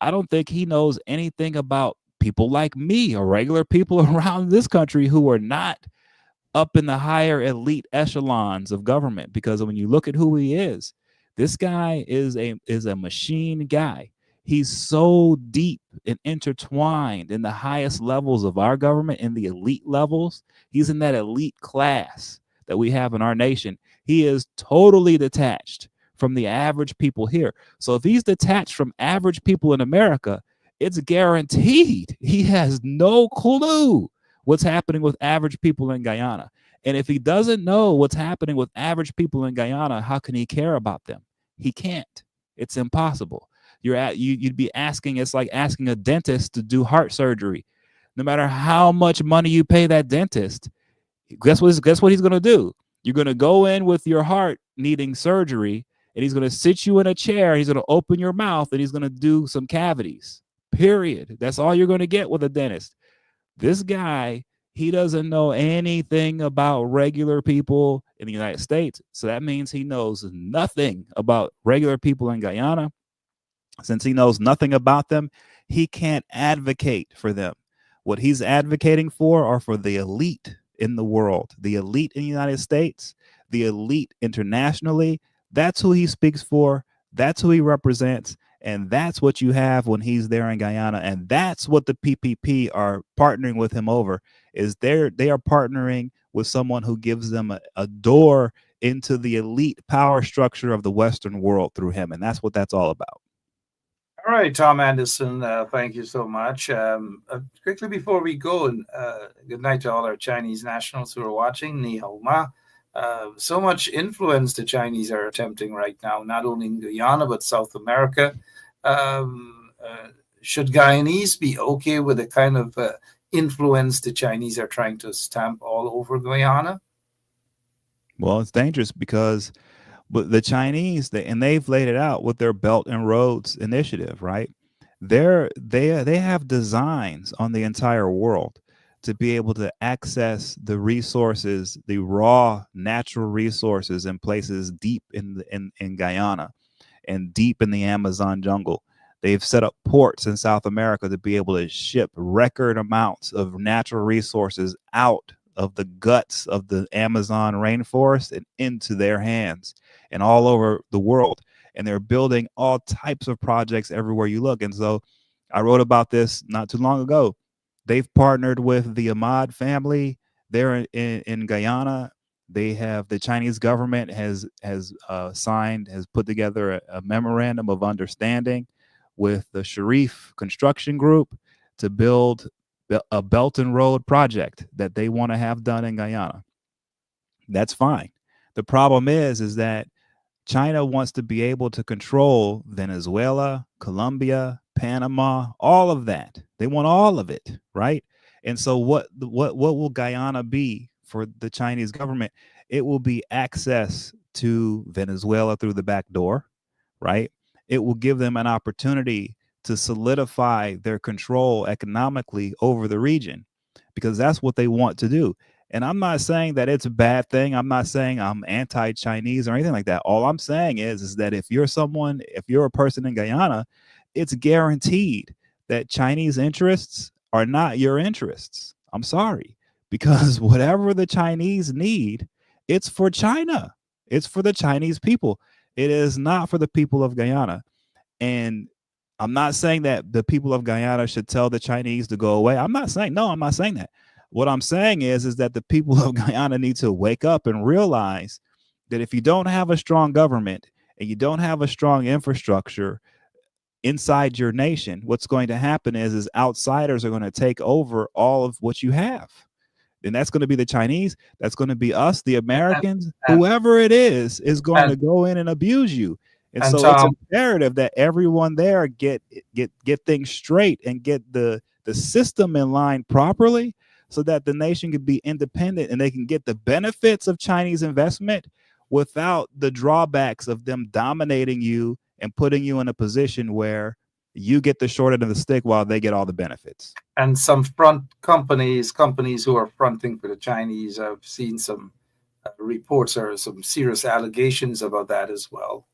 S5: I don't think he knows anything about people like me or regular people around this country who are not up in the higher elite echelons of government. Because when you look at who he is, this guy is a machine guy. He's so deep and intertwined in the highest levels of our government, in the elite levels. He's in that elite class that we have in our nation. He is totally detached from the average people here. So if he's detached from average people in America, it's guaranteed he has no clue what's happening with average people in Guyana. And if he doesn't know what's happening with average people in Guyana, how can he care about them? He can't. It's impossible. You'd be asking, it's like asking a dentist to do heart surgery. No matter how much money you pay that dentist, guess what he's going to do? You're going to go in with your heart needing surgery, and he's going to sit you in a chair. He's going to open your mouth, and he's going to do some cavities. Period. That's all you're going to get with a dentist. This guy, he doesn't know anything about regular people in the United States. So that means he knows nothing about regular people in Guyana. Since he knows nothing about them, he can't advocate for them. What he's advocating for are for the elite in the world, the elite in the United States, the elite internationally. That's who he speaks for. That's who he represents. And that's what you have when he's there in Guyana. And that's what the PPP are partnering with him over, is they are partnering with someone who gives them a door into the elite power structure of the Western world through him. And that's what that's all about.
S4: All right, Tom Anderson, thank you so much. Quickly before we go, and good night to all our Chinese nationals who are watching. Ni hao ma. So much influence the Chinese are attempting right now, not only in Guyana, but South America. Should Guyanese be okay with the kind of influence the Chinese are trying to stamp all over Guyana?
S5: Well, it's dangerous because the Chinese, they've laid it out with their Belt and Roads initiative, right? They have designs on the entire world to be able to access the resources, the raw natural resources in places deep in Guyana and deep in the Amazon jungle. They've set up ports in South America to be able to ship record amounts of natural resources out of the guts of the Amazon rainforest and into their hands and all over the world. And they're building all types of projects everywhere you look. And so I wrote about this not too long ago. They've partnered with the Ahmad family there in Guyana. They have, the Chinese government has put together a memorandum of understanding with the Sharif Construction Group to build a Belt and Road project that they want to have done in Guyana. That's fine. The problem is that China wants to be able to control Venezuela, Colombia, Panama, all of that. They want all of it, right? And so what will Guyana be for the Chinese government? It will be access to Venezuela through the back door, right? It will give them an opportunity to solidify their control economically over the region, because that's what they want to do. And I'm not saying that it's a bad thing. I'm not saying I'm anti-Chinese or anything like that. All I'm saying is that if you're a person in Guyana, it's guaranteed that Chinese interests are not your interests. I'm sorry, because whatever the Chinese need, it's for China. It's for the Chinese people. It is not for the people of Guyana. And I'm not saying that the people of Guyana should tell the Chinese to go away. I'm not saying that. What I'm saying is that the people of Guyana need to wake up and realize that if you don't have a strong government and you don't have a strong infrastructure inside your nation, what's going to happen is outsiders are going to take over all of what you have. And that's going to be the Chinese. That's going to be us, the Americans, whoever it is going to go in and abuse you. And so Tom, it's imperative that everyone there get things straight and get the system in line properly, so that the nation can be independent and they can get the benefits of Chinese investment without the drawbacks of them dominating you and putting you in a position where you get the short end of the stick while they get all the benefits.
S4: And some front companies who are fronting for the Chinese, I've seen some reports or some serious allegations about that as well.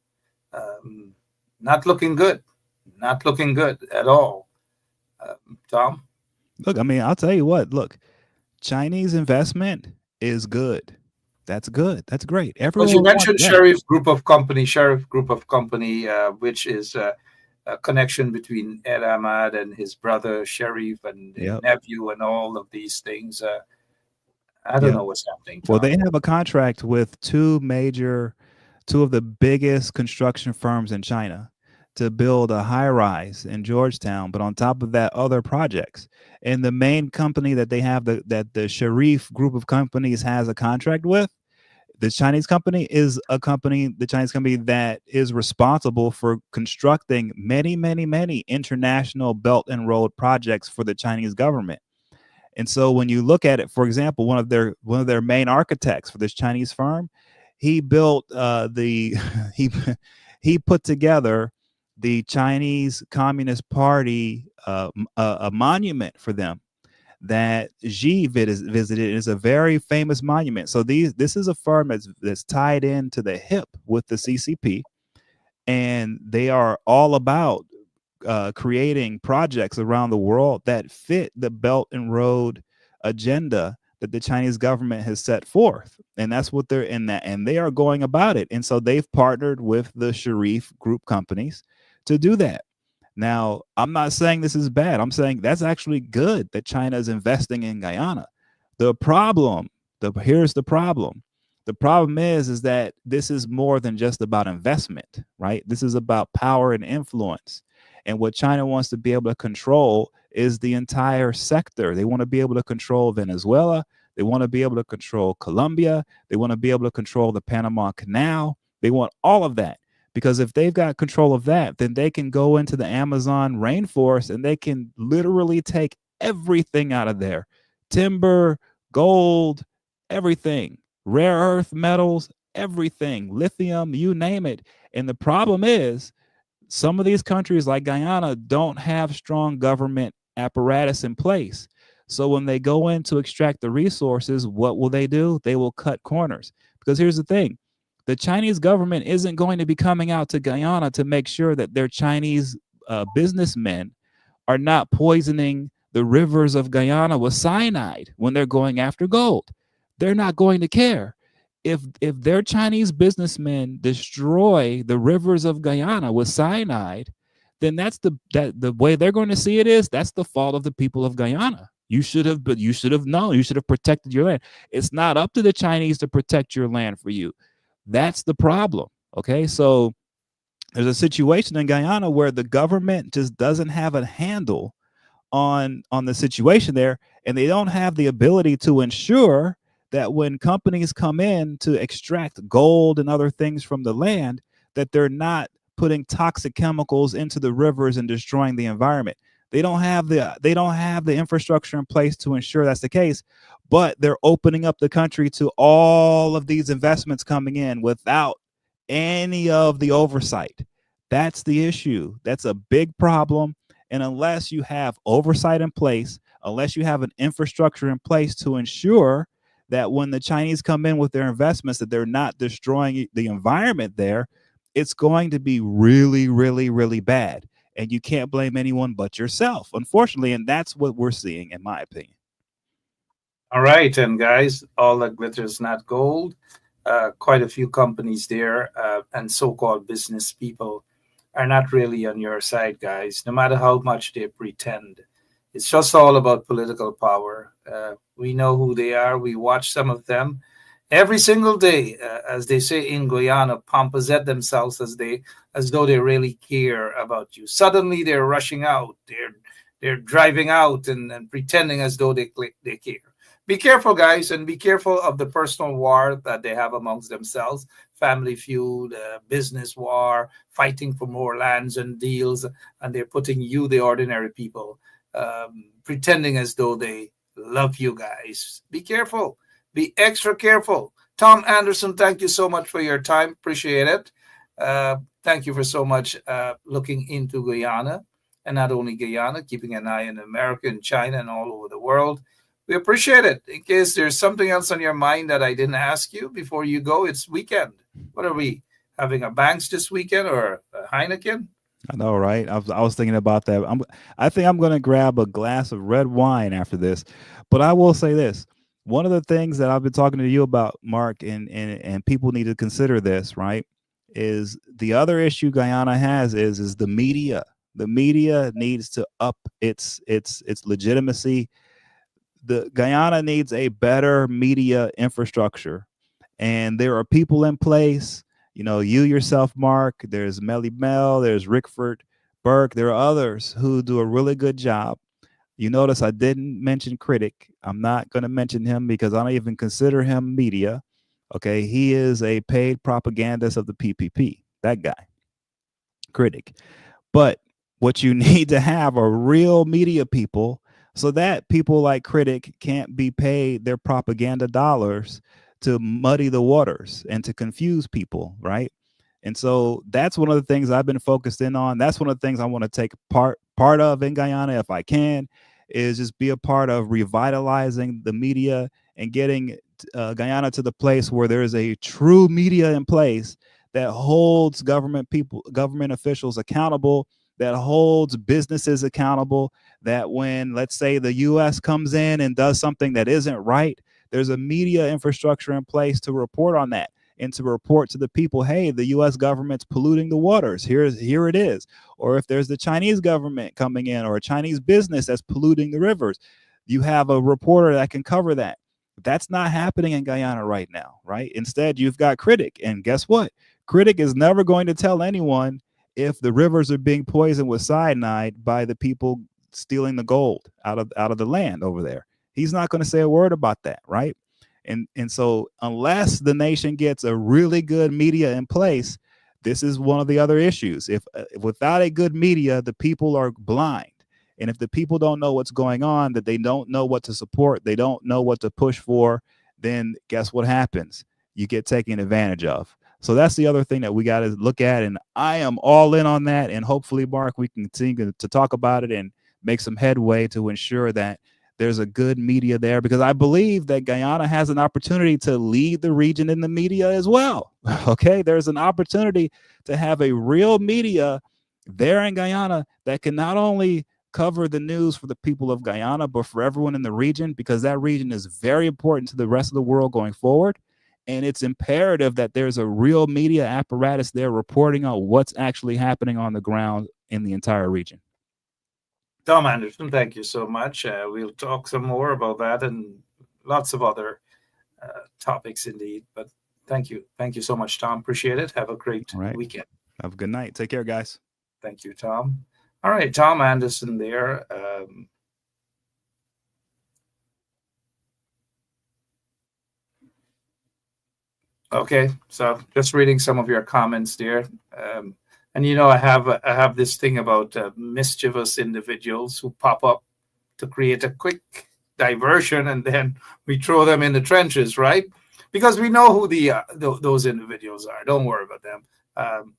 S4: Not looking good at all. Tom?
S5: Look, I mean, I'll tell you what, look, Chinese investment is good. That's good. That's great. Everyone.
S4: Well, you mentioned Sharif Group of Company, which is a connection between Ed Ahmad and his brother Sharif and his nephew and all of these things. I don't know what's happening, Tom.
S5: Well, they have a contract with two of the biggest construction firms in China to build a high rise in Georgetown, but on top of that, other projects. And the main company that they have, that the Sharif Group of companies has a contract with, the Chinese company that is responsible for constructing many, many, many international Belt and Road projects for the Chinese government. And so when you look at it, for example, one of their main architects for this Chinese firm, he built he put together the Chinese Communist Party a monument for them that Xi visited. Is a very famous monument. So this is a firm that's tied into the hip with the CCP, and they are all about creating projects around the world that fit the Belt and Road agenda that the Chinese government has set forth. And that's what they're in that, and they are going about it. And so they've partnered with the Sharif Group companies to do that. Now, I'm not saying this is bad. I'm saying that's actually good that China is investing in Guyana. The problem, here's the problem. The problem is that this is more than just about investment, right? This is about power and influence. And what China wants to be able to control is the entire sector. They want to be able to control Venezuela. They want to be able to control Colombia. They want to be able to control the Panama Canal. They want all of that. Because if they've got control of that, then they can go into the Amazon rainforest and they can literally take everything out of there. Timber, gold, everything, rare earth metals, everything, lithium, you name it. And the problem is some of these countries like Guyana don't have strong government apparatus in place. So when they go in to extract the resources, what will they do? They will cut corners. Because here's the thing. The Chinese government isn't going to be coming out to Guyana to make sure that their Chinese businessmen are not poisoning the rivers of Guyana with cyanide when they're going after gold. They're not going to care. If their Chinese businessmen destroy the rivers of Guyana with cyanide, then that's the way they're going to see it is that's the fault of the people of Guyana. You should have known. You should have protected your land. It's not up to the Chinese to protect your land for you. That's the problem. Okay, so there's a situation in Guyana where the government just doesn't have a handle on the situation there, and they don't have the ability to ensure that when companies come in to extract gold and other things from the land, that they're not putting toxic chemicals into the rivers and destroying the environment. They don't have the infrastructure in place to ensure that's the case, but they're opening up the country to all of these investments coming in without any of the oversight. That's the issue. That's a big problem. And unless you have oversight in place, unless you have an infrastructure in place to ensure that when the Chinese come in with their investments, that they're not destroying the environment there, it's going to be really, really, really bad. And you can't blame anyone but yourself, unfortunately. And that's what we're seeing, in my opinion.
S4: All right. And guys, all that glitters not gold. Quite a few companies there and so-called business people are not really on your side, guys, no matter how much they pretend. It's just all about political power. We know who they are. We watch some of them every single day, as they say in Guyana, pomposette themselves as though they really care about you. Suddenly they're rushing out. They're driving out and pretending as though they care. Be careful, guys, and be careful of the personal war that they have amongst themselves. Family feud, business war, fighting for more lands and deals, and they're putting you, the ordinary people, pretending as though they love you guys. Be careful. Be extra careful. Tom Anderson, thank you so much for your time. Appreciate it. Thank you for so much looking into Guyana, and not only Guyana, keeping an eye on America and China and all over the world. We appreciate it. In case there's something else on your mind that I didn't ask you before you go, it's weekend. What are we having, a Banks this weekend or a Heineken?
S5: I know, right? I was thinking about that. I think I'm going to grab a glass of red wine after this. But I will say this. One of the things that I've been talking to you about, Mark, and people need to consider this, right, is the other issue Guyana has is the media. The media needs to up its legitimacy. The Guyana needs a better media infrastructure, and there are people in place. You know, you yourself, Mark. There's Melly Mel. There's Rickford Burke. There are others who do a really good job. You notice I didn't mention Critic. I'm not going to mention him because I don't even consider him media. Okay, he is a paid propagandist of the PPP. That guy, Critic. But what you need to have are real media people, so that people like Critic can't be paid their propaganda dollars to muddy the waters and to confuse people, right? And so that's one of the things I've been focused in on. That's one of the things I want to take part of in Guyana, if I can, is just be a part of revitalizing the media and getting Guyana to the place where there is a true media in place that holds government officials accountable, that holds businesses accountable, that when, let's say, the U.S. comes in and does something that isn't right, there's a media infrastructure in place to report on that and to report to the people, hey, the U.S. government's polluting the waters. Here it is. Or if there's the Chinese government coming in or a Chinese business that's polluting the rivers, you have a reporter that can cover that. That's not happening in Guyana right now, right? Instead, you've got Critic, and guess what? Critic is never going to tell anyone if the rivers are being poisoned with cyanide by the people stealing the gold out of the land over there. He's not going to say a word about that, right? And so unless the nation gets a really good media in place, this is one of the other issues. If without a good media, the people are blind. And if the people don't know what's going on, that they don't know what to support, they don't know what to push for, then guess what happens? You get taken advantage of. So that's the other thing that we got to look at. And I am all in on that. And hopefully, Mark, we can continue to talk about it and make some headway to ensure that there's a good media there, because I believe that Guyana has an opportunity to lead the region in the media as well. Okay, there's an opportunity to have a real media there in Guyana that can not only cover the news for the people of Guyana, but for everyone in the region, because that region is very important to the rest of the world going forward. And it's imperative that there's a real media apparatus there reporting on what's actually happening on the ground in the entire region.
S4: Tom Anderson, thank you so much. We'll talk some more about that and lots of other topics indeed. But thank you. Thank you so much, Tom. Appreciate it. Have a great weekend.
S5: Have a good night. Take care, guys.
S4: Thank you, Tom. All right, Tom Anderson there. Okay, so just reading some of your comments there. And you know, I have this thing about mischievous individuals who pop up to create a quick diversion, and then we throw them in the trenches, right? Because we know who those individuals are. Don't worry about them.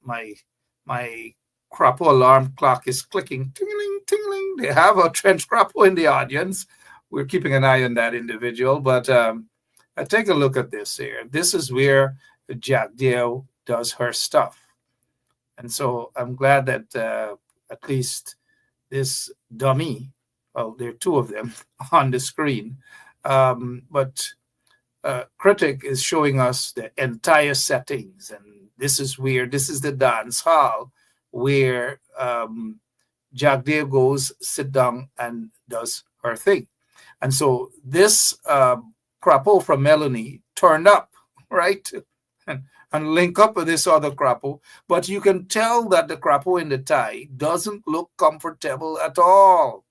S4: My Crapo alarm clock is clicking, tingling, tingling. They have a trench Crapo in the audience. We're keeping an eye on that individual, but take a look at this here. This is where Jack Dio does her stuff. And so I'm glad that at least this dummy, well, there are two of them on the screen, but Critic is showing us the entire settings. And this is the dance hall where Jack Dale goes, sit down, and does her thing. And so this Crapo from Melanie turned up, right? And link up with this other Crapo, but you can tell that the Crapo in the tie doesn't look comfortable at all.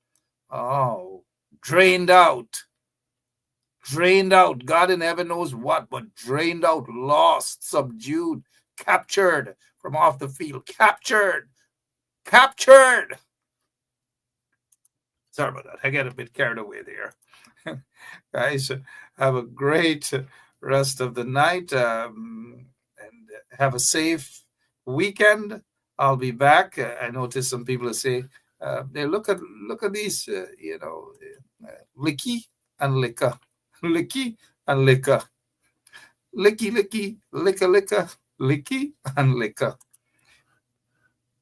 S4: Oh, drained out. God in heaven knows what, but drained out, lost, subdued, captured from off the field. Captured. Sorry about that. I get a bit carried away there. Guys, have a great rest of the night. And have a safe weekend. I'll be back. I noticed some people say, they look at these, licky and licka, licky and licka, licky, licka, licky and licka.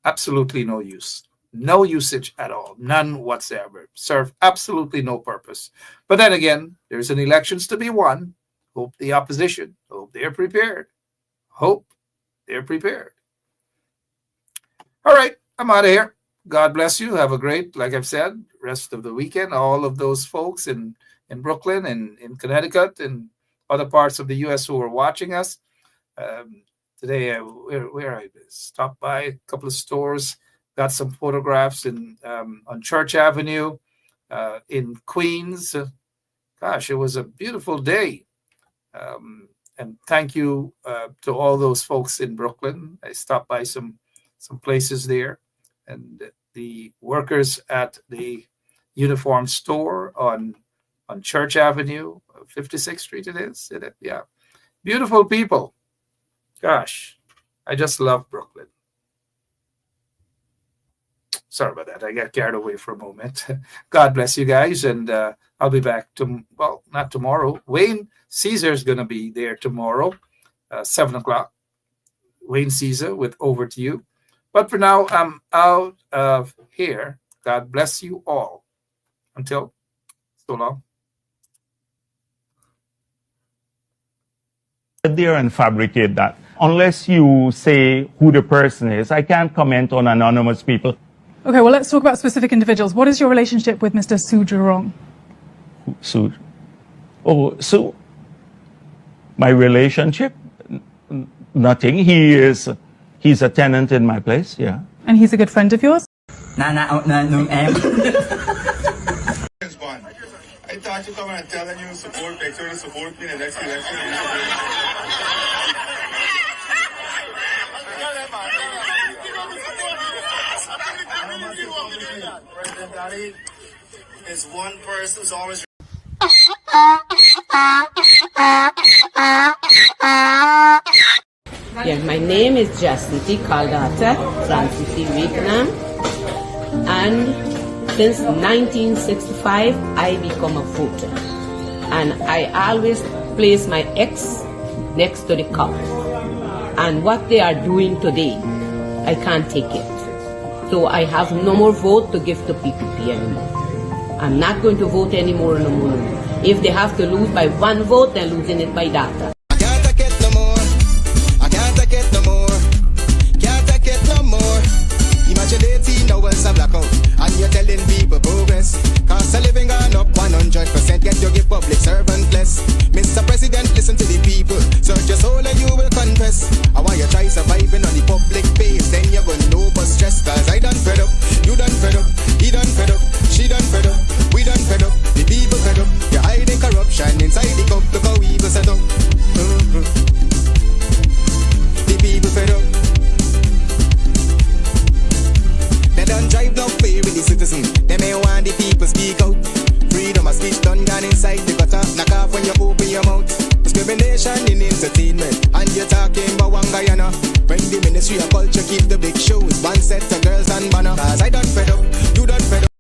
S4: Absolutely no use. No usage at all. None whatsoever. Serve absolutely no purpose. But then again, there's an elections to be won. Hope the opposition, hope they're prepared. Hope they're prepared. All right, I'm out of here. God bless you. Have a great, like I've said, rest of the weekend. All of those folks in Brooklyn and in Connecticut and other parts of the U.S. who are watching us. Today, where I stopped by a couple of stores, got some photographs on Church Avenue in Queens. Gosh, it was a beautiful day. And thank you to all those folks in Brooklyn. I stopped by some places there, and the workers at the uniform store on Church Avenue, 56th Street. It is, yeah. Beautiful people. Gosh, I just love Brooklyn. Sorry about that. I got carried away for a moment. God bless you guys, and I'll be back not tomorrow. Wayne Caesar's going to be there tomorrow, 7 o'clock. Wayne Caesar with Over to You. But for now, I'm out of here. God bless you all. Until so long.
S9: There and fabricate that. Unless you say who the person is, I can't comment on anonymous people.
S10: Okay, well, let's talk about specific individuals. What is your relationship with Mr. Su Zhirong?
S9: Su? Oh, Su. My relationship, nothing. He's a tenant in my place, yeah.
S10: And he's a good friend of yours?
S6: I thought you come and telling you support, make sure to support me in the next election. President Daddy is one person who's always.
S11: Yeah, my name is Jacinty Caldata Francis Vietnam, and since 1965 I become a voter, and I always place my ex next to the cup, and what they are doing today, I can't take it. So I have no more vote to give to PPP anymore. I'm not going to vote anymore no more. If they have to lose by one vote, they're losing it by data.
S3: I can't take it no more. I can't take it no more. Can't take it no more. Imagine 18 hours of blackout, and you're telling people progress. Cost of living gone up 100%. Get your give public servant less. Mr. President, listen to the people. Search your soul and you will confess. I want you try surviving on the public base. Then you're gonna know but stress. Cause I done fed up. You done fed up. He done fed up. She done fed up. We done fed up. The people fed up. You're hiding corruption inside the cup. Look how evil set up. The people fed up. They done drive no fair with the citizen. They may want the people speak out. Freedom of speech done gone inside the gutter. Knock off when you open your mouth. Discrimination in entertainment, and you're talking about one Guyana. When the Ministry of Culture keep the big shows, one set of girls and banner. Cause I done fed up, you done fed up.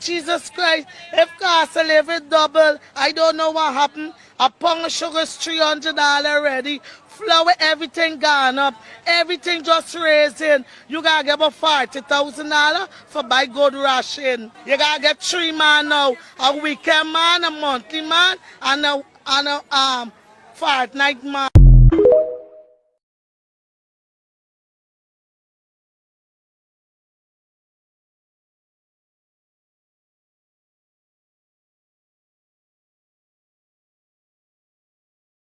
S12: Jesus Christ, if cost of living double, I don't know what happened. A pound of sugar is $300 already. Flour, everything gone up. Everything just raising. You gotta get about $40,000 for buy good ration. You gotta get 3 man now. A weekend man, a monthly man, and a fortnight man.